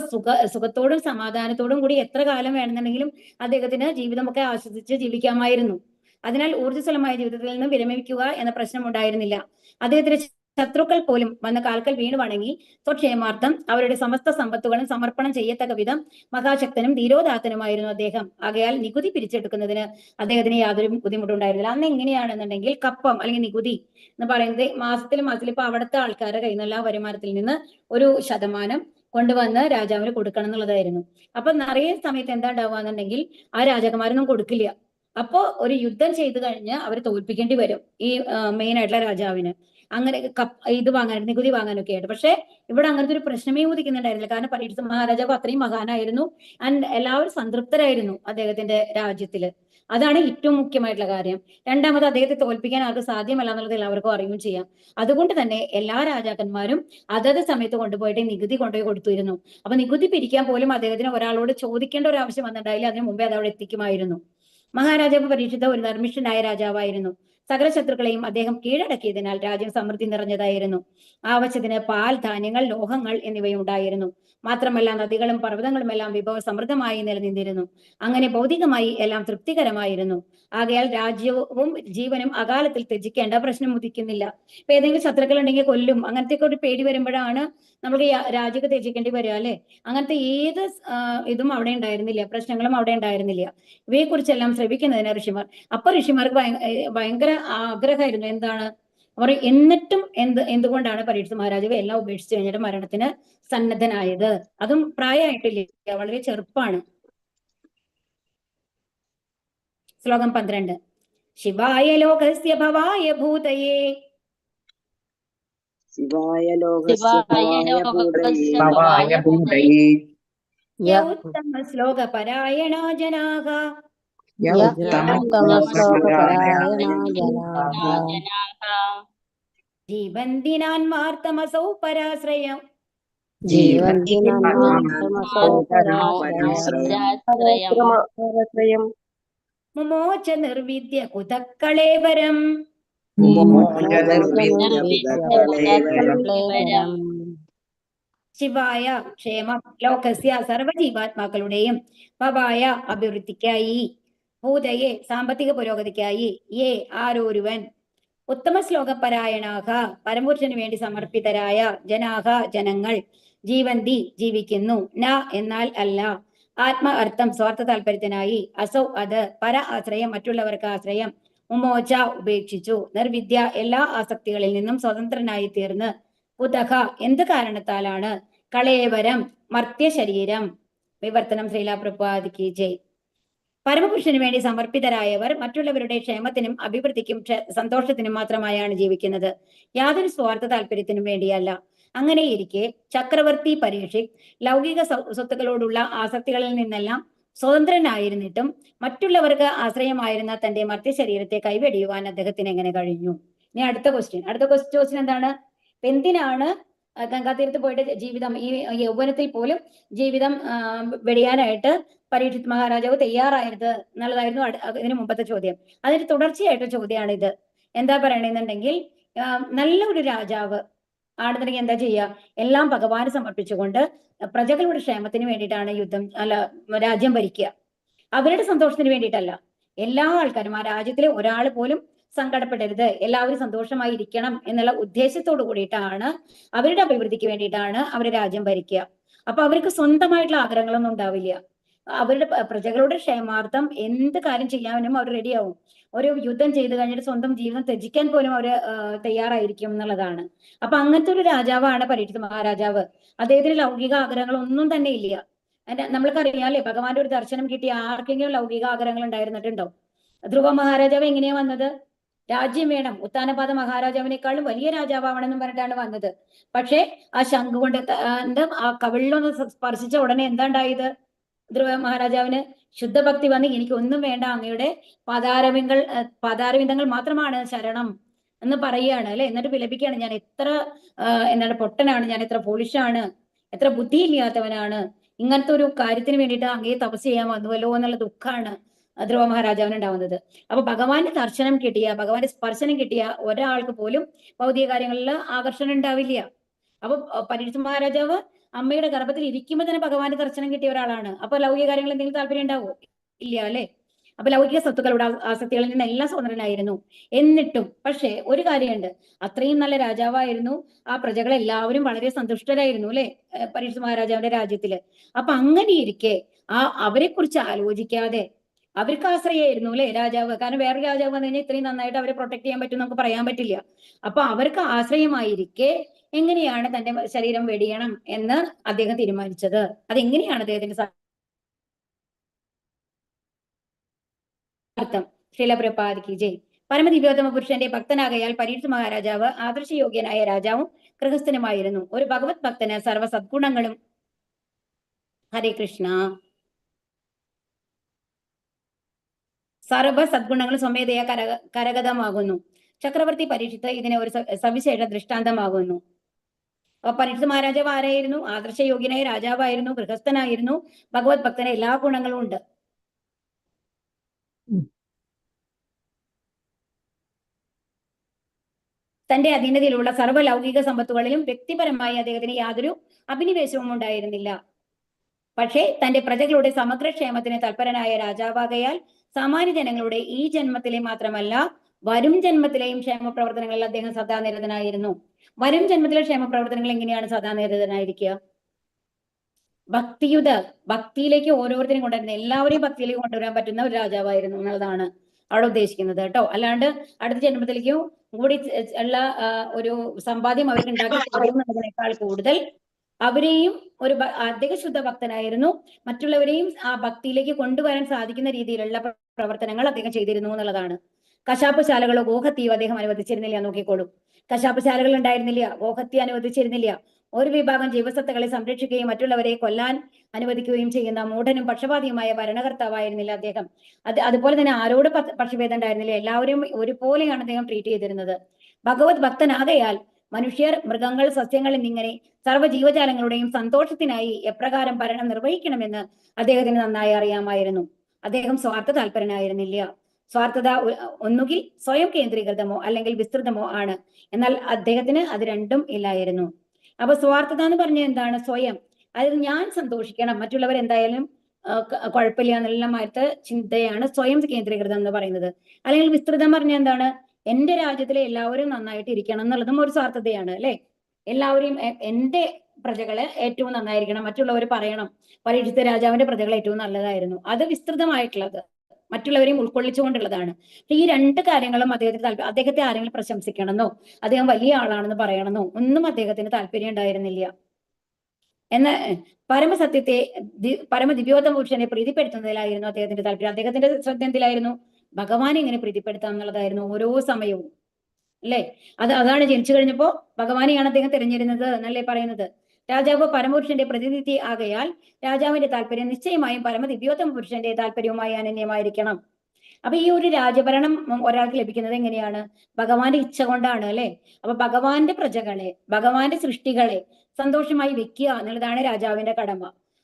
സുഖത്തോടും സമാധാനത്തോടും കൂടി എത്ര കാലം വേണമെന്നുണ്ടെങ്കിലും അദ്ദേഹത്തിന് ജീവിതമൊക്കെ ആസ്വദിച്ച് ജീവിക്കാമായിരുന്നു. അതിനാൽ ഊർജ്ജസ്വലമായ ജീവിതത്തിൽ നിന്ന് വിരമിക്കുക എന്ന പ്രശ്നം ഉണ്ടായിരുന്നില്ല. അദ്ദേഹത്തിന് ശത്രുക്കൾ പോലും വന്ന കാൽക്കൽ വീണ് വണങ്ങി സ്വക്ഷേമാർത്ഥം അവരുടെ സമസ്ത സമ്പത്തുകളും സമർപ്പണം ചെയ്യത്തക്ക വിധം മഹാശക്തനും ധീരോദാത്തനുമായിരുന്നു അദ്ദേഹം. ആകയാൽ നികുതി പിരിച്ചെടുക്കുന്നതിന് അദ്ദേഹത്തിന് യാതൊരു ബുദ്ധിമുട്ടുണ്ടായിരുന്നില്ല. അന്ന് എങ്ങനെയാണെന്നുണ്ടെങ്കിൽ കപ്പം അല്ലെങ്കിൽ നികുതി എന്ന് പറയുന്നത് മാസത്തിൽ ഇപ്പൊ അവിടുത്തെ ആൾക്കാരുടെ കയ്യിൽ നിന്നുള്ള വരുമാനത്തിൽ നിന്ന് ഒരു ശതമാനം കൊണ്ടുവന്ന് രാജാവിന് കൊടുക്കണം എന്നുള്ളതായിരുന്നു. അപ്പൊ നിറയെ സമയത്ത് എന്താ ഉണ്ടാവുക എന്നുണ്ടെങ്കിൽ ആ രാജകുമാരൊന്നും കൊടുക്കില്ല. അപ്പോ ഒരു യുദ്ധം ചെയ്തു കഴിഞ്ഞ് അവർ തോൽപ്പിക്കേണ്ടി വരും ഈ മെയിൻ ആയിട്ടുള്ള രാജാവിന്. അങ്ങനെ ഇത് വാങ്ങാൻ, നികുതി വാങ്ങാനൊക്കെ ആയിട്ട്. പക്ഷെ ഇവിടെ അങ്ങനത്തെ ഒരു പ്രശ്നമേ ഉദിക്കുന്നുണ്ടായിരുന്നില്ല. കാരണം പരീക്ഷ മഹാരാജാവ് അത്രയും മഹാനായിരുന്നു. ആൻഡ് എല്ലാവരും സംതൃപ്തരായിരുന്നു അദ്ദേഹത്തിന്റെ രാജ്യത്തില്. അതാണ് ഏറ്റവും മുഖ്യമായിട്ടുള്ള കാര്യം. രണ്ടാമത്, അദ്ദേഹത്തെ തോൽപ്പിക്കാൻ ആർക്ക് സാധ്യമല്ല എന്നുള്ളത് എല്ലാവർക്കും അറിയുകയും ചെയ്യാം. അതുകൊണ്ട് തന്നെ എല്ലാ രാജാക്കന്മാരും അതത് സമയത്ത് കൊണ്ടുപോയിട്ട് നികുതി കൊണ്ടുപോയി കൊടുത്തിരുന്നു. അപ്പൊ നികുതി പിരിക്കാൻ പോലും അദ്ദേഹത്തിന് ഒരാളോട് ചോദിക്കേണ്ട ഒരു ആവശ്യം വന്നിട്ടുണ്ടായില്ല. അതിനു മുമ്പേ അത് അവിടെ എത്തിക്കുമായിരുന്നു. മഹാരാജാവ് പരീക്ഷിത ഒരു ധർമ്മിഷ്ഠനായ രാജാവായിരുന്നു. സകല ശത്രുക്കളെയും അദ്ദേഹം കീഴടക്കിയതിനാൽ രാജ്യം സമൃദ്ധി നിറഞ്ഞതായിരുന്നു. ആവശ്യത്തിന് പാൽ, ധാന്യങ്ങൾ, ലോഹങ്ങൾ എന്നിവയുണ്ടായിരുന്നു. മാത്രമല്ല നദികളും പർവ്വതങ്ങളും എല്ലാം വിഭവ സമൃദ്ധമായി നിലനിന്നിരുന്നു. അങ്ങനെ ഭൗതികമായി എല്ലാം തൃപ്തികരമായിരുന്നു. ആകയാൽ രാജ്യവും ജീവനും അകാലത്തിൽ ത്യജിക്കേണ്ട പ്രശ്നം ഉദിക്കുന്നില്ല. ഇപ്പൊ ഏതെങ്കിലും ശത്രുക്കൾ ഉണ്ടെങ്കിൽ കൊല്ലും, അങ്ങനത്തെ ഒരു പേടി വരുമ്പോഴാണ് നമുക്ക് രാജ്യമൊക്കെ ത്യജിക്കേണ്ടി വരിക അല്ലെ. അങ്ങനത്തെ ഏത് ഇതും അവിടെ ഉണ്ടായിരുന്നില്ല, പ്രശ്നങ്ങളും അവിടെ ഉണ്ടായിരുന്നില്ല. ഇവയെ കുറിച്ചെല്ലാം ശ്രവിക്കുന്നതിന് ഋഷിമാർ, അപ്പൊ ഋഷിമാർക്ക് ഭയങ്കര ആഗ്രഹമായിരുന്നു. എന്താണ് അവർ, എന്നിട്ടും എന്തുകൊണ്ടാണ് പരീക്ഷിത് മഹാരാജാവ് എല്ലാം ഉപേക്ഷിച്ച് കഴിഞ്ഞിട്ട് മരണത്തിന് സന്നദ്ധനായത്? അതും പ്രായമായിട്ടില്ല, വളരെ ചെറുപ്പാണ്. ശ്ലോകം 12. ശിവായ ലോകസ്യ ഭവായ ഭൂതയേ ശിവായ ലോകസ്യ ഭവായ ഭൂതയേ ഉത്തമ ശ്ലോക പരായണ ജനാഃ ജീവന്തിനാന്മാർത്തമസൗ പരാശ്രയം മുമോച നിർവിദ്യ കുതക്കളേവരം ശിവായ ക്ഷേമം, ലോകസ്യ സർവജീവാത്മാക്കളുടെയും, ഭവായ അഭിവൃദ്ധിക്കായി, ഭൂതയെ സാമ്പത്തിക പുരോഗതിക്കായി, യേ ആരോരുവൻ, ഉത്തമ ശ്ലോകപരായണാഹ പരമപുരുഷന് വേണ്ടി സമർപ്പിതരായ, ജനാഹ ജനങ്ങൾ, ജീവന്തി ജീവിക്കുന്നു, ന എന്നാൽ അല്ല, ആത്മ അർത്ഥം സ്വാർത്ഥ താല്പര്യത്തിനായി, അസൗ അത്, പര ആശ്രയം മറ്റുള്ളവർക്ക് ആശ്രയം, മുമോച ഉപേക്ഷിച്ചു, നിർവിദ്യ എല്ലാ ആസക്തികളിൽ നിന്നും സ്വതന്ത്രനായി തീർന്ന്, കുതഹ എന്ത് കാരണത്താലാണ്, കളേവരം മർത്യ ശരീരം. വിവർത്തനം ശ്രീല പ്രഭുപാദിക്ക് ജയ്. പരമപുരുഷന് വേണ്ടി സമർപ്പിതരായവർ മറ്റുള്ളവരുടെ ക്ഷേമത്തിനും അഭിവൃദ്ധിക്കും സന്തോഷത്തിനും മാത്രമായാണ് ജീവിക്കുന്നത്, യാതൊരു സ്വാർത്ഥ താല്പര്യത്തിനും വേണ്ടിയല്ല. അങ്ങനെയിരിക്കെ ചക്രവർത്തി പരീക്ഷിത് ലൗകിക സ്വത്തുക്കളോടുള്ള ആസക്തികളിൽ നിന്നെല്ലാം സ്വതന്ത്രനായിരുന്നിട്ടും മറ്റുള്ളവർക്ക് ആശ്രയമായിരുന്ന തന്റെ മർത്യ ശരീരത്തെ കൈവെടിയുവാൻ അദ്ദേഹത്തിന് എങ്ങനെ കഴിഞ്ഞു? ഇനി അടുത്ത ക്വസ്റ്റ്യൻ എന്താണ്? എന്തിനാണ് ഗംഗാതീരത്ത് പോയിട്ട് ജീവിതം, ഈ യൗവനത്തിൽ പോലും ജീവിതം വെടിയാനായിട്ട് പരീക്ഷിത് മഹാരാജാവ് തയ്യാറായത് എന്നുള്ളതായിരുന്നു ഇതിന് മുമ്പത്തെ ചോദ്യം. അതിന് തുടർച്ചയായിട്ട് ചോദ്യമാണ് ഇത്. എന്താ പറയണെന്നുണ്ടെങ്കിൽ, നല്ല ഒരു രാജാവ് ആണെന്നുണ്ടെങ്കിൽ എന്താ ചെയ്യുക? എല്ലാം ഭഗവാന് സമർപ്പിച്ചുകൊണ്ട് പ്രജകളുടെ ക്ഷേമത്തിന് വേണ്ടിയിട്ടാണ് രാജ്യം ഭരിക്കുക. അവരുടെ സന്തോഷത്തിന് വേണ്ടിയിട്ടല്ല. എല്ലാ ആൾക്കാരും, ആ രാജ്യത്തിലെ ഒരാൾ പോലും സങ്കടപ്പെടരുത്, എല്ലാവരും സന്തോഷമായി ഇരിക്കണം എന്നുള്ള ഉദ്ദേശത്തോടു കൂടിയിട്ടാണ്, അവരുടെ അഭിവൃദ്ധിക്ക് വേണ്ടിയിട്ടാണ് അവർ രാജ്യം ഭരിക്കുക. അപ്പൊ അവർക്ക് സ്വന്തമായിട്ടുള്ള ആഗ്രഹങ്ങളൊന്നും ഉണ്ടാവില്ല. അവരുടെ പ്രജകളുടെ ക്ഷേമാർത്ഥം എന്ത് കാര്യം ചെയ്യാനും അവർ റെഡിയാവും. ഒരു യുദ്ധം ചെയ്തു കഴിഞ്ഞിട്ട് സ്വന്തം ജീവിതം ത്യജിക്കാൻ പോലും അവർ തയ്യാറായിരിക്കും എന്നുള്ളതാണ്. അപ്പൊ അങ്ങനത്തെ ഒരു രാജാവാണ് പരീക്ഷിത് മഹാരാജാവ്. അദ്ദേഹത്തിന് ലൗകിക ആഗ്രഹങ്ങൾ ഒന്നും തന്നെ ഇല്ല. നമ്മൾക്കറിയാല്ലേ, ഭഗവാന്റെ ഒരു ദർശനം കിട്ടിയ ആർക്കെങ്കിലും ലൗകിക ആഗ്രഹങ്ങൾ ഉണ്ടായിരുന്നിട്ടുണ്ടോ? ധ്രുവ മഹാരാജാവ് എങ്ങനെയാ വന്നത്? രാജ്യം വേണം, ഉത്താനപാദ മഹാരാജാവിനേക്കാളും വലിയ രാജാവാണെന്നും പറഞ്ഞിട്ടാണ് വന്നത്. പക്ഷെ ആ ശംഖ് കൊണ്ട് ആ കവിളിലൊന്ന് സ്പർശിച്ച ഉടനെ എന്താ ഉണ്ടായത്? ധ്രുവ മഹാരാജാവിന് ശുദ്ധഭക്തി വന്ന്, എനിക്ക് ഒന്നും വേണ്ട, അങ്ങയുടെ പാതാരവിന്ദങ്ങൾ മാത്രമാണ് ശരണം എന്ന് പറയുകയാണ് അല്ലെ. എന്നിട്ട് വിലപിക്കുകയാണ്, ഞാൻ എത്ര പൊട്ടനാണ്, ഞാൻ എത്ര പോളിഷാണ്, എത്ര ബുദ്ധിയില്ലാത്തവനാണ്, ഇങ്ങനത്തെ ഒരു കാര്യത്തിന് വേണ്ടിയിട്ട് അങ്ങയെ തപസ് ചെയ്യാൻ വന്നുവല്ലോ എന്നുള്ള ദുഃഖമാണ് ധ്രുവ മഹാരാജാവിന് ഉണ്ടാവുന്നത്. അപ്പൊ ഭഗവാന്റെ ദർശനം കിട്ടിയ, ഭഗവാന്റെ സ്പർശനം കിട്ടിയ ഒരാൾക്ക് പോലും ഭൗതിക കാര്യങ്ങളിൽ ആകർഷണം ഉണ്ടാവില്ല. അപ്പൊ പരീക്ഷിത് മഹാരാജാവ് അമ്മയുടെ ഗർഭത്തിൽ ഇരിക്കുമ്പോൾ തന്നെ ഭഗവാന്റെ ദർശനം കിട്ടിയ ഒരാളാണ്. അപ്പൊ ലൗകിക കാര്യങ്ങൾ എന്തെങ്കിലും താല്പര്യം ഉണ്ടാവോ? ഇല്ല അല്ലെ. അപ്പൊ ലൗകിക സ്വത്തുക്കളുടെ ആസക്തികളിൽ നിന്ന് എല്ലാം സ്വതന്ത്രനായിരുന്നു. എന്നിട്ടും പക്ഷെ ഒരു കാര്യമുണ്ട്, അത്രയും നല്ല രാജാവായിരുന്നു, ആ പ്രജകളെല്ലാവരും വളരെ സന്തുഷ്ടരായിരുന്നു അല്ലെ പരീക്ഷിത് മഹാരാജാവിന്റെ രാജ്യത്തില്. അപ്പൊ അങ്ങനെ ഇരിക്കെ അവരെ കുറിച്ച് ആലോചിക്കാതെ, അവർക്ക് ആശ്രയമായിരുന്നു അല്ലെ രാജാവ്. കാരണം വേറെ രാജാവ് വന്നു കഴിഞ്ഞാൽ ഇത്രയും നന്നായിട്ട് അവരെ പ്രൊട്ടക്ട് ചെയ്യാൻ പറ്റും നമുക്ക് പറയാൻ പറ്റില്ല. അപ്പൊ അവർക്ക് ആശ്രയമായിരിക്കെ എങ്ങനെയാണ് തന്റെ ശരീരം വെടിയണം എന്ന് അദ്ദേഹം തീരുമാനിച്ചത്? അതെങ്ങനെയാണ് അദ്ദേഹത്തിന്റെ അർത്ഥം. ശ്രീലപ്രപാദ് കി ജയ്. പരമദിവ്യോത്തമ പുരുഷന്റെ ഭക്തനാകയാൽ പരീക്ഷിത് മഹാരാജാവ് ആദർശയോഗ്യനായ രാജാവും ഗൃഹസ്ഥനുമായിരുന്നു. ഒരു ഭഗവത് ഭക്തന് സർവ്വ സദ്ഗുണങ്ങളും ഹരേ കൃഷ്ണ സർവ സദ്ഗുണങ്ങളും സ്വമേധയാ കരഗതമാകുന്നു. ചക്രവർത്തി പരീക്ഷിത്ത് ഇതിന് ഒരു സവിശേഷ ദൃഷ്ടാന്തമാകുന്നു. അപ്പൊ പരീക്ഷിത് മഹാരാജാവ് ആരായിരുന്നു? ആദർശയോഗ്യനായ രാജാവായിരുന്നു, ഗൃഹസ്ഥനായിരുന്നു, ഭഗവത് ഭക്തന് എല്ലാ ഗുണങ്ങളും ഉണ്ട്. തന്റെ അധീനതയിലുള്ള സർവ്വ ലൗകിക സമ്പത്തുകളിലും വ്യക്തിപരമായി അദ്ദേഹത്തിന് യാതൊരു അഭിനിവേശവും ഉണ്ടായിരുന്നില്ല. പക്ഷേ തന്റെ പ്രജകളുടെ സമഗ്രക്ഷേമത്തിന് തൽപരനായ രാജാവാകയാൽ സാമാന്യ ജനങ്ങളുടെ ഈ ജന്മത്തിലെ മാത്രമല്ല വരും ജന്മത്തിലെയും ക്ഷേമ പ്രവർത്തനങ്ങളിൽ അദ്ദേഹം സദാ നിരതനായിരുന്നു. വരും ജന്മത്തിലെ ക്ഷേമ പ്രവർത്തനങ്ങൾ എങ്ങനെയാണ് സദാ നിരതനായിരിക്കുക? ഭക്തിയിലേക്ക് ഓരോരുത്തരും കൊണ്ടുവരുന്നത്, എല്ലാവരെയും ഭക്തിയിലേക്ക് കൊണ്ടുവരാൻ പറ്റുന്ന ഒരു രാജാവായിരുന്നു എന്നുള്ളതാണ് അവിടെ ഉദ്ദേശിക്കുന്നത് കേട്ടോ. അല്ലാണ്ട് അടുത്ത ജന്മത്തിലേക്കും കൂടി ഉള്ള ഒരു സമ്പാദ്യം അവർക്ക് ഉണ്ടാക്കി തരുന്നതിനേക്കാൾ കൂടുതൽ അവരെയും ഒരു അദ്ദേഹം ശുദ്ധ ഭക്തനായിരുന്നു. മറ്റുള്ളവരെയും ആ ഭക്തിയിലേക്ക് കൊണ്ടുവരാൻ സാധിക്കുന്ന രീതിയിലുള്ള പ്രവർത്തനങ്ങൾ അദ്ദേഹം ചെയ്തിരുന്നു എന്നുള്ളതാണ്. കശാപ്പ് ശാലകളോ ഗോഹത്യയോ അദ്ദേഹം അനുവദിച്ചിരുന്നില്ല. നോക്കിക്കോളൂ, കശാപ്പ് ശാലകൾ ഉണ്ടായിരുന്നില്ല, ഗോഹത്യ അനുവദിച്ചിരുന്നില്ല. ഒരു വിഭാഗം ജീവസത്തകളെ സംരക്ഷിക്കുകയും മറ്റുള്ളവരെ കൊല്ലാൻ അനുവദിക്കുകയും ചെയ്യുന്ന മൂഢനും പക്ഷപാതിയുമായ ഭരണകർത്താവായിരുന്നില്ല അദ്ദേഹം. അതുപോലെ തന്നെ ആരോട് പക്ഷഭേദം ഉണ്ടായിരുന്നില്ല, എല്ലാവരും ഒരുപോലെയാണ് അദ്ദേഹം ട്രീറ്റ് ചെയ്തിരുന്നത്. ഭഗവത് ഭക്തനാകയാൽ മനുഷ്യർ, മൃഗങ്ങൾ, സസ്യങ്ങൾ എന്നിങ്ങനെ സർവ്വ ജീവജാലങ്ങളുടെയും സന്തോഷത്തിനായി എപ്രകാരം ഭരണം നിർവഹിക്കണമെന്ന് അദ്ദേഹത്തിന് നന്നായി അറിയാമായിരുന്നു. അദ്ദേഹം സ്വാർത്ഥ താല്പരനായിരുന്നില്ല. സ്വാർത്ഥത ഒന്നുകിൽ സ്വയം കേന്ദ്രീകൃതമോ അല്ലെങ്കിൽ വിസ്തൃതമോ ആണ്. എന്നാൽ അദ്ദേഹത്തിന് അത് രണ്ടും ഇല്ലായിരുന്നു. അപ്പൊ സ്വാർത്ഥത എന്ന് പറഞ്ഞാൽ എന്താണ്? സ്വയം, അതായത് ഞാൻ സന്തോഷിക്കണം, മറ്റുള്ളവർ എന്തായാലും കുഴപ്പമില്ല എന്നുള്ളമായിട്ട് ചിന്തയാണ് സ്വയം കേന്ദ്രീകൃതം എന്ന് പറയുന്നത്. അല്ലെങ്കിൽ വിസ്തൃതം പറഞ്ഞാൽ എന്താണ്? എന്റെ രാജ്യത്തിലെ എല്ലാവരും നന്നായിട്ട് ഇരിക്കണം എന്നുള്ളതും ഒരു സ്വാർത്ഥതയാണ് അല്ലെ. എല്ലാവരെയും എന്റെ പ്രജകള് ഏറ്റവും നന്നായിരിക്കണം, മറ്റുള്ളവർ പറയണം പരീക്ഷിത രാജാവിന്റെ പ്രജകൾ ഏറ്റവും നല്ലതായിരുന്നു. അത് വിസ്തൃതമായിട്ടുള്ളത്, മറ്റുള്ളവരെയും ഉൾക്കൊള്ളിച്ചുകൊണ്ടുള്ളതാണ്. ഈ രണ്ട് കാര്യങ്ങളും അദ്ദേഹത്തെ ആരെങ്കിലും പ്രശംസിക്കണമെന്നോ അദ്ദേഹം വലിയ ആളാണെന്ന് പറയണമെന്നോ ഒന്നും അദ്ദേഹത്തിന് താല്പര്യം ഉണ്ടായിരുന്നില്ല. എന്നാൽ പരമസത്യത്തെ പരമദിവ്യോത്തമ പുരുഷനെ പ്രീതിപ്പെടുത്തുന്നതിലായിരുന്നു അദ്ദേഹത്തിന്റെ താല്പര്യം. അദ്ദേഹത്തിന്റെ ശ്രദ്ധ എന്തിലായിരുന്നു? ഭഗവാനെ എങ്ങനെ പ്രീതിപ്പെടുത്താം എന്നുള്ളതായിരുന്നു ഓരോ സമയവും അല്ലെ. അതാണ് ജനിച്ചു കഴിഞ്ഞപ്പോ ഭഗവാനെയാണ് അദ്ദേഹം തിരഞ്ഞിരുന്നത് എന്നല്ലേ പറയുന്നത്. രാജാവ് പരമപുരുഷന്റെ പ്രതിനിധി ആകയാൽ രാജാവിന്റെ താല്പര്യം നിശ്ചയമായും പരമദിവ്യോത്തമ പുരുഷന്റെ താല്പര്യവുമായി അനന്യമായിരിക്കണം. അപ്പൊ ഈ ഒരു രാജഭരണം ഒരാൾക്ക് ലഭിക്കുന്നത് എങ്ങനെയാണ്? ഭഗവാന്റെ ഇച്ഛ കൊണ്ടാണ് അല്ലെ. അപ്പൊ ഭഗവാന്റെ പ്രജകളെ, ഭഗവാന്റെ സൃഷ്ടികളെ സന്തോഷമായി വെക്കുക എന്നുള്ളതാണ് രാജാവിന്റെ കടമ.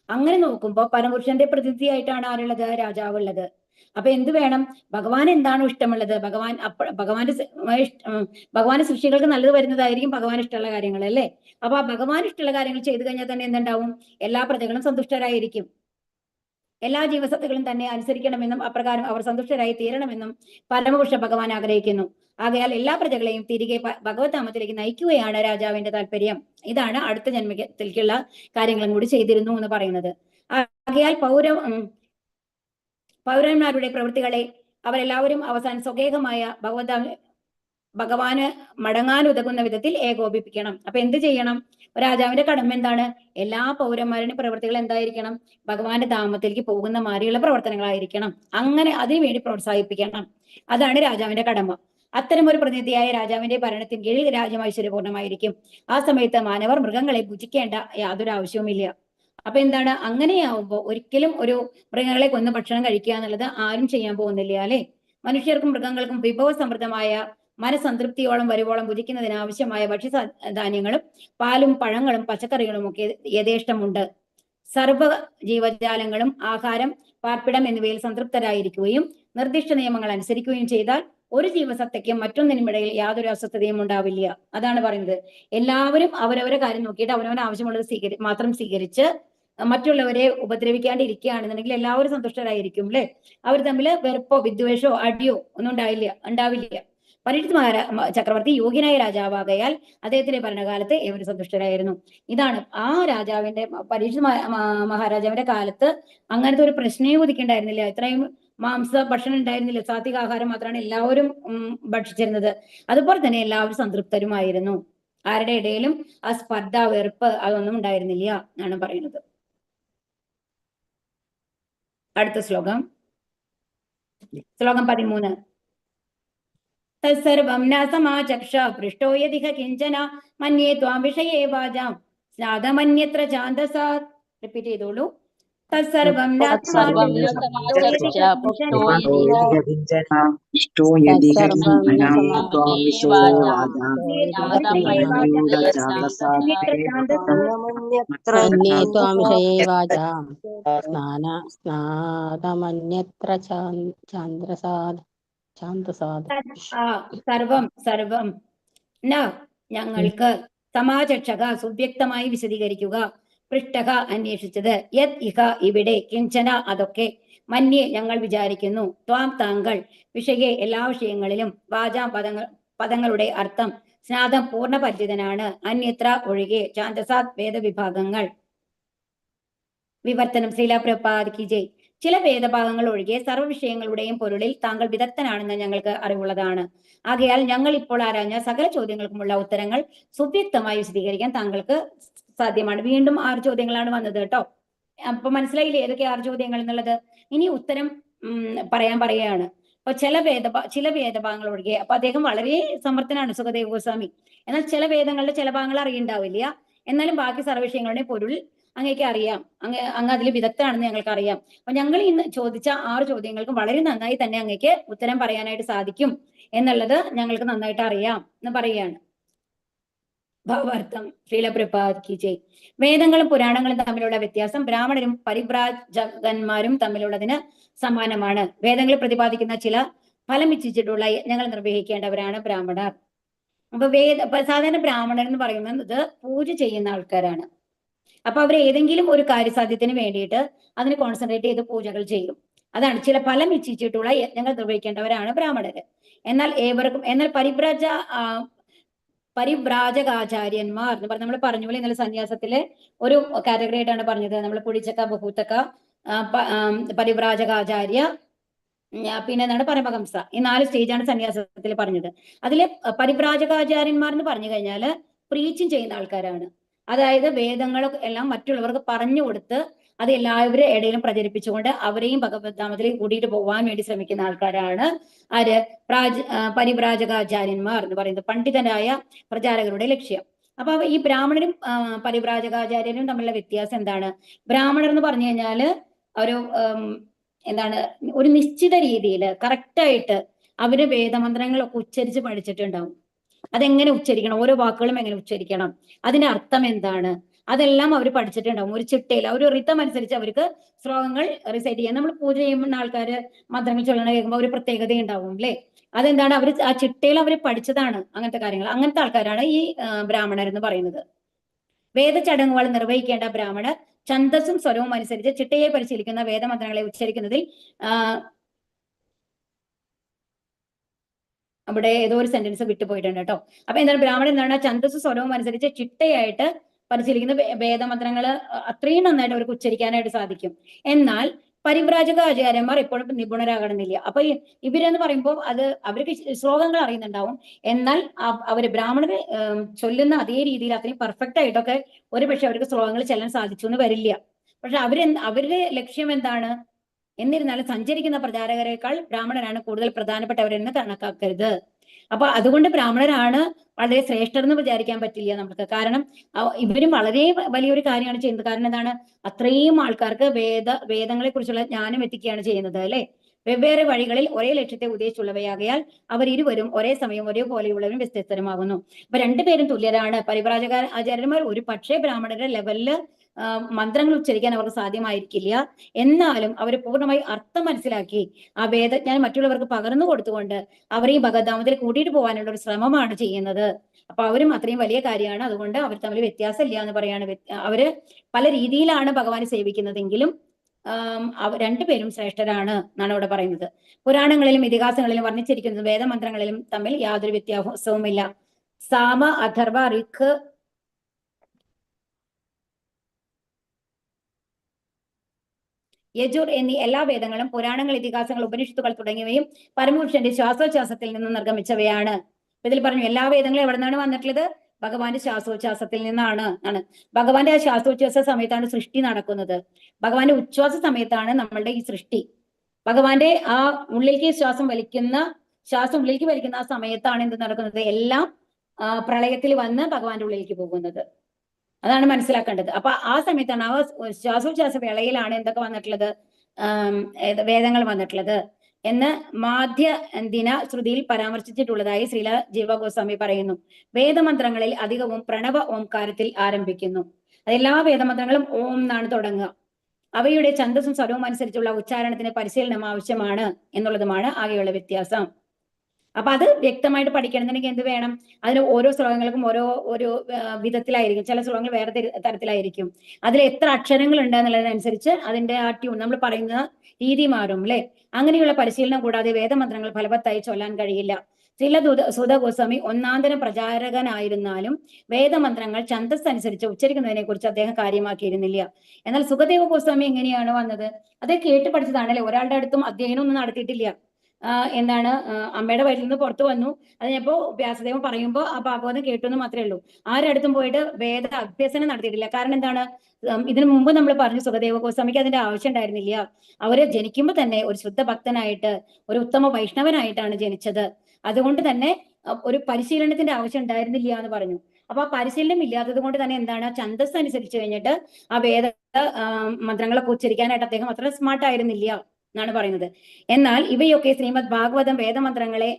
അങ്ങനെ നോക്കുമ്പോൾ പരമപുരുഷന്റെ പ്രതിനിധിയായിട്ടാണ് ആരുള്ളത്? രാജാവ് ഉള്ളത്. അപ്പൊ എന്ത് വേണം? ഭഗവാൻ എന്താണോ ഇഷ്ടമുള്ളത്, ഭഗവാന്റെ സൃഷ്ടികൾക്ക് നല്ലത് വരുന്നതായിരിക്കും ഭഗവാൻ ഇഷ്ടമുള്ള കാര്യങ്ങൾ അല്ലേ. അപ്പൊ ആ ഭഗവാൻ ഇഷ്ടമുള്ള കാര്യങ്ങൾ ചെയ്തു കഴിഞ്ഞാൽ തന്നെ എന്തുണ്ടാവും? എല്ലാ പ്രജകളും സന്തുഷ്ടരായിരിക്കും. എല്ലാ ജീവസത്തുകളും തന്നെ അനുസരിക്കണമെന്നും അപ്രകാരം അവർ സന്തുഷ്ടരായി തീരണമെന്നും പരമപുരുഷ ഭഗവാൻ ആഗ്രഹിക്കുന്നു. ആകയാൽ എല്ലാ പ്രജകളെയും തിരികെ ഭഗവത് ധാമത്തിലേക്ക് നയിക്കുകയാണ് രാജാവിന്റെ താല്പര്യം. ഇതാണ് അടുത്ത ജന്മത്തിലേക്കുള്ള കാര്യങ്ങളും കൂടി ചെയ്തിരുന്നു എന്ന് പറയുന്നത്. ആകയാൽ പൗരന്മാരുടെ പ്രവൃത്തികളെ അവരെല്ലാവരും അവസാനം സ്വകേഹമായ ഭഗവാന് മടങ്ങാനുതകുന്ന വിധത്തിൽ ഏകോപിപ്പിക്കണം. അപ്പൊ എന്ത് ചെയ്യണം? രാജാവിന്റെ കടമ എന്താണ്? എല്ലാ പൗരന്മാരുടെ പ്രവർത്തികൾ എന്തായിരിക്കണം? ഭഗവാന്റെ ധാമത്തിലേക്ക് പോകുന്ന മാതിരിയുള്ള പ്രവർത്തനങ്ങളായിരിക്കണം. അങ്ങനെ അതിനുവേണ്ടി പ്രോത്സാഹിപ്പിക്കണം. അതാണ് രാജാവിന്റെ കടമ. അത്തരം ഒരു പ്രതിനിധിയായ രാജാവിന്റെ ഭരണത്തിന് കീഴിൽ രാജ്യം ഐശ്വര്യപൂർണ്ണമായിരിക്കും. ആ സമയത്ത് മാനവർ മൃഗങ്ങളെ ഭുജിക്കേണ്ട യാതൊരു ആവശ്യവുമില്ല. അപ്പൊ എന്താണ്? അങ്ങനെയാവുമ്പോൾ ഒരിക്കലും ഒരു മൃഗങ്ങളെ കൊന്ന് ഭക്ഷണം കഴിക്കുക എന്നുള്ളത് ആരും ചെയ്യാൻ പോകുന്നില്ല അല്ലെ. മനുഷ്യർക്കും മൃഗങ്ങൾക്കും വിഭവസമൃദ്ധമായ മനസംതൃപ്തിയോളം വരുവോളം ഭുജിക്കുന്നതിന് ആവശ്യമായ ഭക്ഷ്യധാന്യങ്ങളും പാലും പഴങ്ങളും പച്ചക്കറികളും ഒക്കെ യഥേഷ്ടമുണ്ട്. സർവ്വ ജീവജാലങ്ങളും ആഹാരം, പാർപ്പിടം എന്നിവയിൽ സംതൃപ്തരായിരിക്കുകയും നിർദ്ദിഷ്ട നിയമങ്ങൾ അനുസരിക്കുകയും ചെയ്താൽ ഒരു ജീവസത്തയ്ക്കും മറ്റൊന്നിനും ഇടയിൽ യാതൊരു അസ്വസ്ഥതയും ഉണ്ടാവില്ല. അതാണ് പറയുന്നത്. എല്ലാവരും അവരവരെ കാര്യം നോക്കിയിട്ട് അവനവന് ആവശ്യമുള്ളത് മാത്രം സ്വീകരിച്ച് മറ്റുള്ളവരെ ഉപദ്രവിക്കാണ്ടിരിക്കുകയാണെന്നുണ്ടെങ്കിൽ എല്ലാവരും സന്തുഷ്ടരായിരിക്കും അല്ലെ. അവർ തമ്മിൽ വെറുപ്പോ വിദ്വേഷമോ അടിയോ ഒന്നും ഉണ്ടാവില്ല. പരീക്ഷിത് ചക്രവർത്തി യോഗ്യനായ രാജാവാകയാൽ അദ്ദേഹത്തിന്റെ ഭരണകാലത്ത് ഏവരും സന്തുഷ്ടരായിരുന്നു. ഇതാണ് ആ രാജാവിന്റെ പരീക്ഷിത് മഹാരാജാവിന്റെ കാലത്ത് അങ്ങനത്തെ ഒരു പ്രശ്നവും ഉദിക്കണ്ടായിരുന്നില്ല. ഇത്രയും മാംസ ഭക്ഷണം ഉണ്ടായിരുന്നില്ല. സാത്വിക ആഹാരം മാത്രമാണ് എല്ലാവരും ഭക്ഷിച്ചിരുന്നത്. അതുപോലെ തന്നെ എല്ലാവരും സംതൃപ്തരുമായിരുന്നു. ആരുടെ ഇടയിലും ആ സ്പർദ്ധ, വെറുപ്പ് അതൊന്നും ഉണ്ടായിരുന്നില്ല എന്നാണ് പറയുന്നത്. അടുത്ത ശ്ലോകം. ശ്ലോകം 13. തത്സർവം ന സമാചക്ഷ പൃഷ്ടോ യദിഹ കിഞ്ചന മന്യേ ത്വാം വിഷയേ വാചാം സ്നാതമന്യത്ര ഛാന്ദസാത്. റിപ്പീറ്റ് ചെയ്തോളൂ. തത്സർവം ന തത്സർവം ന സമാചക്ഷ സമാചക്ഷ പൃഷ്ടോ പൃഷ്ടോ യദിഹ യദിഹ ഇഷ്ടോ യദിഹ തത്സർവം ന കിഞ്ചന ത്വാം മന്യേ വിഷയ വാചാം വാചാം സ്നാതമന്യത്ര അന്യത്ര ഛാന്ദസാത്. മന്യേ ത്വാം വിഷയേ വാചാം സ്നാതമന്യത്ര ഛാന്ദസാത്. സർവം സർവം ന ഞങ്ങൾക്ക് സമാചക്ഷക സുവ്യക്തമായി വിശദീകരിക്കുക, പൃഷ്ടക അന്വേഷിച്ചത്, യത് ഇഹ ഇവിടെ, കിഞ്ചന അതൊക്കെ, മന്യേ ഞങ്ങൾ വിചാരിക്കുന്നു, ത്വാം താങ്കൾ, വിഷയെ എല്ലാ വിഷയങ്ങളിലും, വാചാം പദങ്ങളുടെ അർത്ഥം, സ്നാതം പൂർണ്ണ പരിചിതനാണ്, അന്യത്ര ഒഴികെ, ഛാന്ദസാത് വേദവിഭാഗങ്ങൾ. വിവർത്തനം. ശ്രീല പ്രഭുപാദ് കി ജയ്. ചില വേദഭാഗങ്ങൾ ഒഴികെ സർവ്വ വിഷയങ്ങളുടെയും പൊരുളിൽ താങ്കൾ വിദഗ്ധനാണെന്ന് ഞങ്ങൾക്ക് അറിവുള്ളതാണ്. ആകയാൽ ഞങ്ങൾ ഇപ്പോൾ ആരാഞ്ഞ സകല ചോദ്യങ്ങൾക്കുമുള്ള ഉത്തരങ്ങൾ സുവ്യക്തമായി വിശദീകരിക്കാൻ താങ്കൾക്ക് സാധ്യമാണ്. വീണ്ടും 6 ചോദ്യങ്ങളാണ് വന്നത് കേട്ടോ. അപ്പൊ മനസ്സിലായില്ലേ ഏതൊക്കെ 6 ചോദ്യങ്ങൾ എന്നുള്ളത്? ഇനി ഉത്തരം പറയാൻ പറയുകയാണ്. അപ്പൊ ചില വേദഭാഗങ്ങൾ ഒഴികെ, അപ്പൊ അദ്ദേഹം വളരെ സമർത്ഥനാണ് സുഖദേവ് ഗോസ്വാമി. എന്നാൽ ചില വേദങ്ങളുടെ ചില ഭാഗങ്ങൾ അറിയുണ്ടാവില്ല, എന്നാലും ബാക്കി സർവ്വ വിഷയങ്ങളുടെ പൊരുൾ അങ്ങേക്ക് അറിയാം, അങ്ങ് അതിൽ വിദഗ്ധനാണെന്ന് ഞങ്ങൾക്ക് അറിയാം. അപ്പൊ ഞങ്ങൾ ഇന്ന് ചോദിച്ച 6 ചോദ്യങ്ങൾക്കും വളരെ നന്നായി തന്നെ അങ്ങേക്ക് ഉത്തരം പറയാനായിട്ട് സാധിക്കും എന്നുള്ളത് ഞങ്ങൾക്ക് നന്നായിട്ട് അറിയാം എന്ന് പറയുകയാണ്. ഭാവാർത്ഥം. ശ്രീല പ്രഭുപാദ് കി ജയ്. വേദങ്ങളും പുരാണങ്ങളും തമ്മിലുള്ള വ്യത്യാസം ബ്രാഹ്മണരും പരിബ്രാജകന്മാരും തമ്മിലുള്ളതിന് സമാനമാണ്. വേദങ്ങൾ പ്രതിപാദിക്കുന്ന ചില ഫലം ഇച്ഛിച്ചിട്ടുള്ള യജ്ഞങ്ങൾ നിർവഹിക്കേണ്ടവരാണ് ബ്രാഹ്മണർ. അപ്പൊ സാധാരണ ബ്രാഹ്മണർ എന്ന് പറയുന്നത് പൂജ ചെയ്യുന്ന ആൾക്കാരാണ്. അപ്പൊ അവർ ഏതെങ്കിലും ഒരു കാര്യസാധ്യത്തിന് വേണ്ടിയിട്ട് അതിന് കോൺസെൻട്രേറ്റ് ചെയ്ത് പൂജകൾ ചെയ്യും. അതാണ് ചില ഫലം ഇച്ഛിച്ചിട്ടുള്ള യജ്ഞങ്ങൾ നിർവഹിക്കേണ്ടവരാണ് ബ്രാഹ്മണര്. എന്നാൽ പരിബ്രാജകാചാര്യന്മാർ എന്ന് പറഞ്ഞ നമ്മൾ പറഞ്ഞ പോലെ ഇന്നലെ സന്യാസത്തിലെ ഒരു കാറ്റഗറി ആയിട്ടാണ് പറഞ്ഞത്. നമ്മൾ പുടിച്ചക്ക, ബഹൂത്തക്ക, പരിബ്രാജകാചാര്യ, പിന്നെ എന്താണ് പരമഹംസ. ഈ 4 സ്റ്റേജാണ് സന്യാസത്തിൽ പറഞ്ഞത്. അതിലെ പരിബ്രാജകാചാര്യന്മാർ എന്ന് പറഞ്ഞു കഴിഞ്ഞാൽ പ്രീച്ചിങ് ചെയ്യുന്ന ആൾക്കാരാണ്. അതായത് വേദങ്ങളൊക്കെ എല്ലാം മറ്റുള്ളവർക്ക് പറഞ്ഞു കൊടുത്ത് അത് എല്ലാവരുടെ ഇടയിലും പ്രചരിപ്പിച്ചുകൊണ്ട് അവരെയും ഭഗവത്നാമത്തിലേക്ക് കൂട്ടിയിട്ട് പോകാൻ വേണ്ടി ശ്രമിക്കുന്ന ആൾക്കാരാണ് ആര്? പരിബ്രാജകാചാര്യന്മാർ എന്ന് പറയുന്നത്, പണ്ഡിതരായ പ്രചാരകരുടെ ലക്ഷ്യം. അപ്പൊ ഈ ബ്രാഹ്മണരും പരിബ്രാജകാചാര്യരും തമ്മിലുള്ള വ്യത്യാസം എന്താണ്? ബ്രാഹ്മണർ എന്ന് പറഞ്ഞു കഴിഞ്ഞാല് ഒരു എന്താണ്, ഒരു നിശ്ചിത രീതിയിൽ കറക്റ്റായിട്ട് അവര് വേദമന്ത്രങ്ങളൊക്കെ ഉച്ചരിച്ച് പഠിച്ചിട്ടുണ്ടാവും. അതെങ്ങനെ ഉച്ചരിക്കണം, ഓരോ വാക്കുകളും എങ്ങനെ ഉച്ചരിക്കണം, അതിന്റെ അർത്ഥം എന്താണ്, അതെല്ലാം അവർ പഠിച്ചിട്ടുണ്ടാവും. ഒരു ചിട്ടയിൽ ഒരു റിതം അനുസരിച്ച് അവർക്ക് ശ്ലോകങ്ങൾ റിസൈറ്റ് ചെയ്യാൻ. നമ്മൾ പൂജ ചെയ്യുന്ന ആൾക്കാര് മന്ത്രങ്ങൾ ചൊല്ലണ കേൾക്കുമ്പോൾ ഒരു പ്രത്യേകത ഉണ്ടാവും അല്ലെ? അതെന്താണ്? അവർ ആ ചിട്ടയിൽ അവർ പഠിച്ചതാണ് അങ്ങനത്തെ കാര്യങ്ങൾ. അങ്ങനത്തെ ആൾക്കാരാണ് ഈ ബ്രാഹ്മണർ എന്ന് പറയുന്നത്. വേദചടങ്ങുകൾ നിർവഹിക്കേണ്ട ബ്രാഹ്മണർ ഛന്ദസ്സും സ്വരവും അനുസരിച്ച് ചിട്ടയെ പരിശീലിക്കുന്ന വേദമന്ത്രങ്ങളെ ഉച്ചരിക്കുന്നതിൽ അവിടെ ഏതോ ഒരു സെന്റൻസ് വിട്ടുപോയിട്ടുണ്ട് കേട്ടോ. അപ്പൊ എന്താണ് ബ്രാഹ്മണൻ എന്താണ്? ഛന്ദസ്സും സ്വരവും അനുസരിച്ച് ചിട്ടയായിട്ട് പരിശീലിക്കുന്ന വേദമന്ത്രങ്ങൾ അത്രയും നന്നായിട്ട് അവർക്ക് ഉച്ചരിക്കാനായിട്ട് സാധിക്കും. എന്നാൽ പരിബ്രാജകാചാര്യന്മാർ എപ്പോഴും നിപുണരാകണമെന്നില്ല. അപ്പൊ ഇവരെന്ന് പറയുമ്പോൾ അത് അവർക്ക് ശ്ലോകങ്ങൾ അറിയുന്നുണ്ടാവും, എന്നാൽ അവര് ബ്രാഹ്മണര് ചൊല്ലുന്ന അതേ രീതിയിൽ അത്രയും പെർഫെക്റ്റ് ആയിട്ടൊക്കെ ഒരു പക്ഷെ അവർക്ക് ശ്ലോകങ്ങൾ ചെല്ലാൻ സാധിച്ചു എന്ന് വരില്ല. പക്ഷെ അവരുടെ ലക്ഷ്യം എന്താണ്? എന്നിരുന്നാലും സഞ്ചരിക്കുന്ന പ്രചാരകരെക്കാൾ ബ്രാഹ്മണരാണ് കൂടുതൽ പ്രധാനപ്പെട്ടവരെന്ന് കണക്കാക്കരുത്. അപ്പൊ അതുകൊണ്ട് ബ്രാഹ്മണരാണ് വളരെ ശ്രേഷ്ഠർ എന്ന് വിചാരിക്കാൻ പറ്റില്ല നമുക്ക്. കാരണം ഇവരും വളരെ വലിയൊരു കാര്യമാണ് ചെയ്യുന്നത്. കാരണം എന്താണ്? അത്രയും ആൾക്കാർക്ക് വേദങ്ങളെ കുറിച്ചുള്ള ജ്ഞാനം എത്തിക്കുകയാണ് ചെയ്യുന്നത് അല്ലെ? വെവ്വേറെ വഴികളിൽ ഒരേ ലക്ഷ്യത്തെ ഉദ്ദേശിച്ചുള്ളവയാകയാൽ അവർ ഇരുവരും ഒരേ സമയം ഒരേപോലെയുള്ളവരും വ്യത്യസ്തരുമാകുന്നു. അപ്പൊ രണ്ടുപേരും തുല്യരാണ്. പരിബ്രാജക ആചാര്യന്മാർ ഒരു പക്ഷേ ബ്രാഹ്മണരുടെ ലെവലില് മന്ത്രങ്ങൾ ഉച്ചരിക്കാൻ അവർക്ക് സാധ്യമായിരിക്കില്ല. എന്നാലും അവർ പൂർണ്ണമായി അർത്ഥം മനസ്സിലാക്കി ആ വേദജ്ഞാനം മറ്റുള്ളവർക്ക് പകർന്നു കൊടുത്തുകൊണ്ട് അവരെയും ഭഗവത്നാമത്തിൽ കൂട്ടിയിട്ട് പോകാനുള്ള ഒരു ശ്രമമാണ് ചെയ്യുന്നത്. അപ്പൊ അവരും അത്രയും വലിയ കാര്യമാണ്. അതുകൊണ്ട് അവർ തമ്മിൽ വ്യത്യാസമില്ല എന്ന് പറയാണ്. അവര് പല രീതിയിലാണ് ഭഗവാനെ സേവിക്കുന്നതെങ്കിലും രണ്ടുപേരും ശ്രേഷ്ഠരാണ് എന്നാണ് ഇവിടെ പറയുന്നത്. പുരാണങ്ങളിലും ഇതിഹാസങ്ങളിലും വർണ്ണിച്ചിരിക്കുന്നത് വേദമന്ത്രങ്ങളിലും തമ്മിൽ യാതൊരു വ്യത്യാസവുമില്ല. സാമ, അഥർവ, ഋക്ക്, യജുർ എന്നീ എല്ലാ വേദങ്ങളും പുരാണങ്ങൾ, ഇതിഹാസങ്ങൾ, ഉപനിഷത്തുകൾ തുടങ്ങിയവയും പരമപുരുഷന്റെ ശ്വാസോച്ഛ്വാസത്തിൽ നിന്ന് നിർഗമിച്ചവയാണ്. ഇതിൽ പറഞ്ഞു എല്ലാ വേദങ്ങളും എവിടെ നിന്നാണ് വന്നിട്ടുള്ളത്? ഭഗവാന്റെ ശ്വാസോച്ഛ്വാസത്തിൽ നിന്നാണ്. ഭഗവാന്റെ ആ ശ്വാസോച്ഛ്വാസ സമയത്താണ് സൃഷ്ടി നടക്കുന്നത്. ഭഗവാന്റെ ഉച്ഛ്വാസ സമയത്താണ് നമ്മളുടെ ഈ സൃഷ്ടി. ഭഗവാന്റെ ആ ഉള്ളിലേക്ക് ശ്വാസം ഉള്ളിലേക്ക് വലിക്കുന്ന ആ സമയത്താണ് എന്ത് നടക്കുന്നത്, എല്ലാം പ്രളയത്തിൽ വന്ന് ഭഗവാന്റെ ഉള്ളിലേക്ക് പോകുന്നത്. അതാണ് മനസ്സിലാക്കേണ്ടത്. അപ്പൊ ആ സമയത്താണ്, ആ ശ്വാസോച്ഛ്വാസ വേളയിലാണ് എന്തൊക്കെ വന്നിട്ടുള്ളത്, വേദങ്ങൾ വന്നിട്ടുള്ളത് എന്ന് ദിന ശ്രുതിയിൽ പരാമർശിച്ചിട്ടുള്ളതായി ശ്രീല ജീവ ഗോസ്വാമി പറയുന്നു. വേദമന്ത്രങ്ങളിൽ അധികവും പ്രണവ ഓംകാരത്തിൽ ആരംഭിക്കുന്നു. അതെല്ലാ വേദമന്ത്രങ്ങളും ഓം എന്നാണ് തുടങ്ങുക. അവയുടെ ഛന്ദസ്സും സ്വരവും അനുസരിച്ചുള്ള ഉച്ചാരണത്തിന് പരിശീലനം ആവശ്യമാണ് എന്നുള്ളതുമാണ് ആകെയുള്ള വ്യത്യാസം. അപ്പൊ അത് വ്യക്തമായിട്ട് പഠിക്കണമെന്നുണ്ടെങ്കിൽ എന്ത് വേണം, അതിന് ഓരോ ശ്ലോകങ്ങൾക്കും ഓരോ വിധത്തിലായിരിക്കും. ചില ശ്ലോകങ്ങൾ വേറെ തരത്തിലായിരിക്കും. അതിൽ എത്ര അക്ഷരങ്ങൾ ഉണ്ട് എന്നുള്ളതിനനുസരിച്ച് അതിന്റെ ആ ട്യൂൺ, നമ്മൾ പറയുന്ന രീതി മാറും അല്ലെ. അങ്ങനെയുള്ള പരിശീലനം കൂടാതെ വേദമന്ത്രങ്ങൾ ഫലവത്തായി ചൊല്ലാൻ കഴിയില്ല. ശ്രീല സുധ ഗോസ്വാമി ഒന്നാന്തരം പ്രചാരകനായിരുന്നാലും വേദമന്ത്രങ്ങൾ ഛന്ദസ് അനുസരിച്ച് ഉച്ചരിക്കുന്നതിനെ കുറിച്ച് അദ്ദേഹം കാര്യമാക്കിയിരുന്നില്ല. എന്നാൽ സുഖദേവ ഗോസ്വാമി എങ്ങനെയാണ് വന്നത്, അത് കേട്ട് പഠിച്ചതാണല്ലേ. ഒരാളുടെ അടുത്തും അധ്യയനം ഒന്നും നടത്തിയിട്ടില്ല. എന്താണ്, അമ്മയുടെ വയറ്റിൽ നിന്ന് പുറത്തു വന്നു. അത് ഞാനിപ്പോ വ്യാസദേവൻ പറയുമ്പോൾ ആ ഭാഗവതം കേട്ടു എന്ന് മാത്രമേ ഉള്ളൂ. ആരടുത്തും പോയിട്ട് വേദ അഭ്യസനം നടത്തിയിട്ടില്ല. കാരണം എന്താണ്, ഇതിനു മുമ്പ് നമ്മൾ പറഞ്ഞു സുഖദേവ ഗോസ്വാമിക്ക് അതിന്റെ ആവശ്യം ഉണ്ടായിരുന്നില്ല. അവര് ജനിക്കുമ്പോൾ തന്നെ ഒരു ശുദ്ധ ഭക്തനായിട്ട്, ഒരു ഉത്തമ വൈഷ്ണവനായിട്ടാണ് ജനിച്ചത്. അതുകൊണ്ട് തന്നെ ഒരു പരിശീലനത്തിന്റെ ആവശ്യം ഉണ്ടായിരുന്നില്ല എന്ന് പറഞ്ഞു. അപ്പൊ ആ പരിശീലനം ഇല്ലാത്തത് കൊണ്ട് തന്നെ എന്താണ്, ഛന്ദസ് അനുസരിച്ച് കഴിഞ്ഞിട്ട് ആ വേദ മന്ത്രങ്ങളൊക്കെ ഉച്ചരിക്കാനായിട്ട് അദ്ദേഹം അത്ര സ്മാർട്ട് ആയിരുന്നില്ല എന്നാണ് പറയുന്നത്. എന്നാൽ ഇവയൊക്കെ ശ്രീമദ് ഭാഗവതം വേദമന്ത്രങ്ങളെ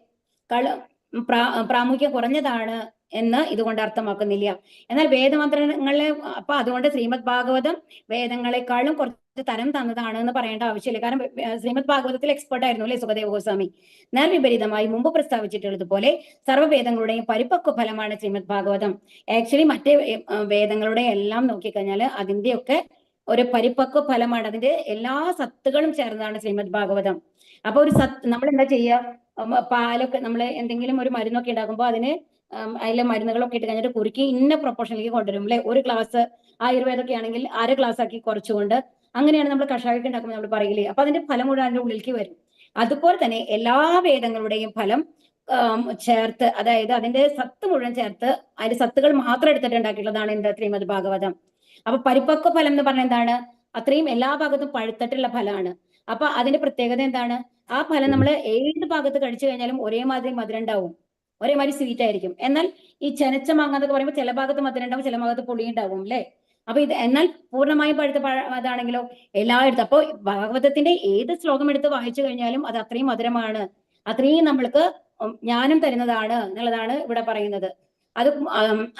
പ്രാമുഖ്യം കുറഞ്ഞതാണ് എന്ന് ഇതുകൊണ്ട് അർത്ഥമാക്കുന്നില്ല. എന്നാൽ വേദമന്ത്രങ്ങളെ, അപ്പൊ അതുകൊണ്ട് ശ്രീമദ് ഭാഗവതം വേദങ്ങളെക്കാളും കുറച്ച് തരം തന്നതാണ് എന്ന് പറയേണ്ട ആവശ്യമില്ല. കാരണം ശ്രീമദ് ഭാഗവതത്തിൽ എക്സ്പെർട്ട് ആയിരുന്നു അല്ലെ സുഖദേവ ഗോസ്വാമി. എന്നാൽ വിപരീതമായി മുമ്പ് പ്രസ്താവിച്ചിട്ടുള്ളതുപോലെ സർവ്വവേദങ്ങളുടെയും പരിപക്വ ഫലമാണ് ശ്രീമദ് ഭാഗവതം. ആക്ച്വലി മറ്റേ വേദങ്ങളുടെ എല്ലാം നോക്കിക്കഴിഞ്ഞാൽ അതിന്റെയൊക്കെ ഒരു പരിപക്വ ഫലമാണ്, അതിന്റെ എല്ലാ സത്തുകളും ചേർന്നതാണ് ശ്രീമദ് ഭാഗവതം. അപ്പൊ ഒരു നമ്മൾ എന്താ ചെയ്യുക, പാലൊക്കെ നമ്മൾ എന്തെങ്കിലും ഒരു മരുന്നൊക്കെ ഉണ്ടാക്കുമ്പോൾ അതിന് അതിലെ മരുന്നുകളൊക്കെ ഇട്ട് കഴിഞ്ഞിട്ട് കുറുക്കി ഇന്ന പ്രൊപ്പോർഷനിലേക്ക് കൊണ്ടുവരും അല്ലെ. ഒരു ഗ്ലാസ് ആയുർവേദമൊക്കെ ആണെങ്കിൽ 1/2 ഗ്ലാസ് ആക്കി കുറച്ചുകൊണ്ട്, അങ്ങനെയാണ് നമ്മൾ കഷായമൊക്കെ ഉണ്ടാക്കുമ്പോൾ നമ്മൾ പറയില്ലേ. അപ്പൊ അതിന്റെ ഫലം മുഴുവൻ അതിന്റെ ഉള്ളിലേക്ക് വരും. അതുപോലെ തന്നെ എല്ലാ വേദങ്ങളുടെയും ഫലം ചേർത്ത്, അതായത് അതിന്റെ സത്ത് മുഴുവൻ ചേർത്ത് അതിന്റെ സത്തുകൾ മാത്രം എടുത്തിട്ട് ഉണ്ടാക്കിയിട്ടുള്ളതാണ് എന്ത്, ശ്രീമദ് ഭാഗവതം. അപ്പൊ പരിപക്വ ഫലം എന്ന് പറഞ്ഞാൽ എന്താണ്, അത്രയും എല്ലാ ഭാഗത്തും പഴുത്തിട്ടുള്ള ഫലമാണ്. അപ്പൊ അതിന്റെ പ്രത്യേകത എന്താണ്, ആ ഫലം നമ്മൾ ഏത് ഭാഗത്ത് കഴിച്ചു കഴിഞ്ഞാലും ഒരേമാതിരി മധുരം ഉണ്ടാവും, ഒരേമാതിരി സ്വീറ്റ് ആയിരിക്കും. എന്നാൽ ഈ ചെനച്ച മാങ്ങ എന്നൊക്കെ പറയുമ്പോൾ ചില ഭാഗത്ത് മധുരം ഉണ്ടാവും, ചില ഭാഗത്ത് പുളി ഉണ്ടാവും അല്ലെ. അപ്പൊ എന്നാൽ പൂർണ്ണമായും പഴുത്ത അതാണെങ്കിലോ എല്ലായിടത്തും. അപ്പോൾ ഭാഗവതത്തിന്റെ ഏത് ശ്ലോകം എടുത്ത് വായിച്ചു കഴിഞ്ഞാലും അത് അത്രയും മധുരമാണ്, അത്രയും നമ്മൾക്ക് ജ്ഞാനം തരുന്നതാണ് എന്നുള്ളതാണ് ഇവിടെ പറയുന്നത്.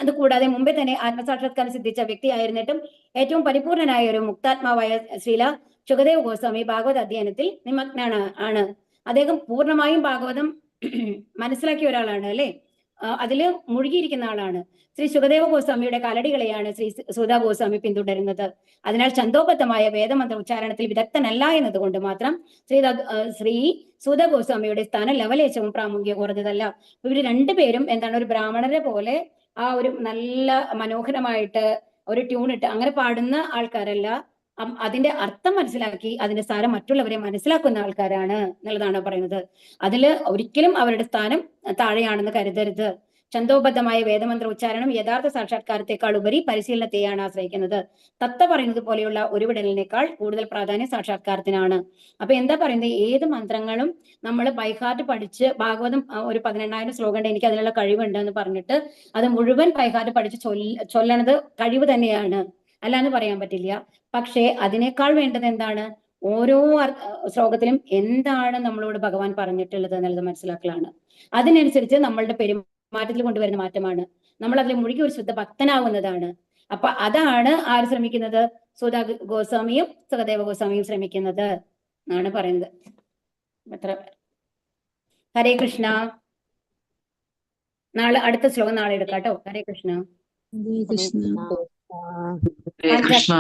അത് കൂടാതെ മുമ്പേ തന്നെ ആത്മസാക്ഷാത്കാരം സിദ്ധിച്ച വ്യക്തിയായിരുന്നിട്ടും ഏറ്റവും പരിപൂർണനായ ഒരു മുക്താത്മാവായ ശ്രീല സുഖദേവ് ഗോസ്വാമി ഭാഗവത അധ്യയനത്തിൽ നിമഗ്നാണ്. അദ്ദേഹം പൂർണ്ണമായും ഭാഗവതം മനസ്സിലാക്കിയ ഒരാളാണ് അല്ലെ, അതില് മുഴുകിയിരിക്കുന്ന ആളാണ്. ശ്രീ സുഖദേവ ഗോസ്വാമിയുടെ കാലടികളെയാണ് ശ്രീ സുധ ഗോസ്വാമി പിന്തുടരുന്നത്. അതിനാൽ ഛന്ദോബദ്ധമായ വേദമന്ത്ര ഉച്ചാരണത്തിൽ വിദഗ്ധനല്ല എന്നതുകൊണ്ട് മാത്രം ശ്രീ സുധ ഗോസ്വാമിയുടെ സ്ഥാനം ലവലേശവും പ്രാമുഖ്യം കുറഞ്ഞതല്ല. ഇവര് രണ്ടുപേരും എന്താണ്, ഒരു ബ്രാഹ്മണരെ പോലെ ആ ഒരു നല്ല മനോഹരമായിട്ട് ഒരു ട്യൂണിട്ട് അങ്ങനെ പാടുന്ന ആൾക്കാരല്ല, അതിന്റെ അർത്ഥം മനസ്സിലാക്കി അതിന്റെ സാരം മറ്റുള്ളവരെ മനസ്സിലാക്കുന്ന ആൾക്കാരാണ് എന്നുള്ളതാണ് പറയുന്നത്. അതില് ഒരിക്കലും അവരുടെ സ്ഥാനം താഴെയാണെന്ന് കരുതരുത്. ഛന്ദോബദ്ധമായ വേദമന്ത്ര ഉച്ചാരണം യഥാർത്ഥ സാക്ഷാത്കാരത്തെക്കാൾ ഉപരി പരിശീലനത്തെയാണ് ആശ്രയിക്കുന്നത്. തത്ത പറയുന്നത് പോലെയുള്ള ഉരുവിടലിനേക്കാൾ കൂടുതൽ പ്രാധാന്യം സാക്ഷാത്കാരത്തിനാണ്. അപ്പൊ എന്താ പറയുന്നത്, ഏത് മന്ത്രങ്ങളും നമ്മൾ ബൈഹാർട്ട് പഠിച്ച്, ഭാഗവതം ഒരു 18,000 ശ്ലോകം ഉണ്ട്, എനിക്ക് അതിനുള്ള കഴിവുണ്ട് എന്ന് പറഞ്ഞിട്ട് അത് മുഴുവൻ ബൈഹാർട്ട് പഠിച്ച് ചൊല്ലണത് കഴിവ് തന്നെയാണ്, അല്ലാന്ന് പറയാൻ പറ്റില്ല. പക്ഷേ അതിനേക്കാൾ വേണ്ടത് എന്താണ്, ഓരോ ശ്ലോകത്തിലും എന്താണ് നമ്മളോട് ഭഗവാൻ പറഞ്ഞിട്ടുള്ളത് എന്നുള്ളത് മനസ്സിലാക്കലാണ്. അതിനനുസരിച്ച് നമ്മളുടെ പെരുമാറ്റത്തിൽ കൊണ്ടുവരുന്ന മാറ്റമാണ്, നമ്മൾ അതിൽ മുഴുകി ഒരു ശുദ്ധ ഭക്തനാവുന്നതാണ്. അപ്പൊ അതാണ് ആര് ശ്രമിക്കുന്നത്, സുധ ഗോസ്വാമിയും സുഖദേവ ഗോസ്വാമിയും ശ്രമിക്കുന്നത് എന്നാണ് പറയുന്നത്. ഹരേ കൃഷ്ണ. നാളെ അടുത്ത ശ്ലോകം നാളെ എടുക്കാം കേട്ടോ. ഹരേ കൃഷ്ണ. ഹരേ കൃഷ്ണ.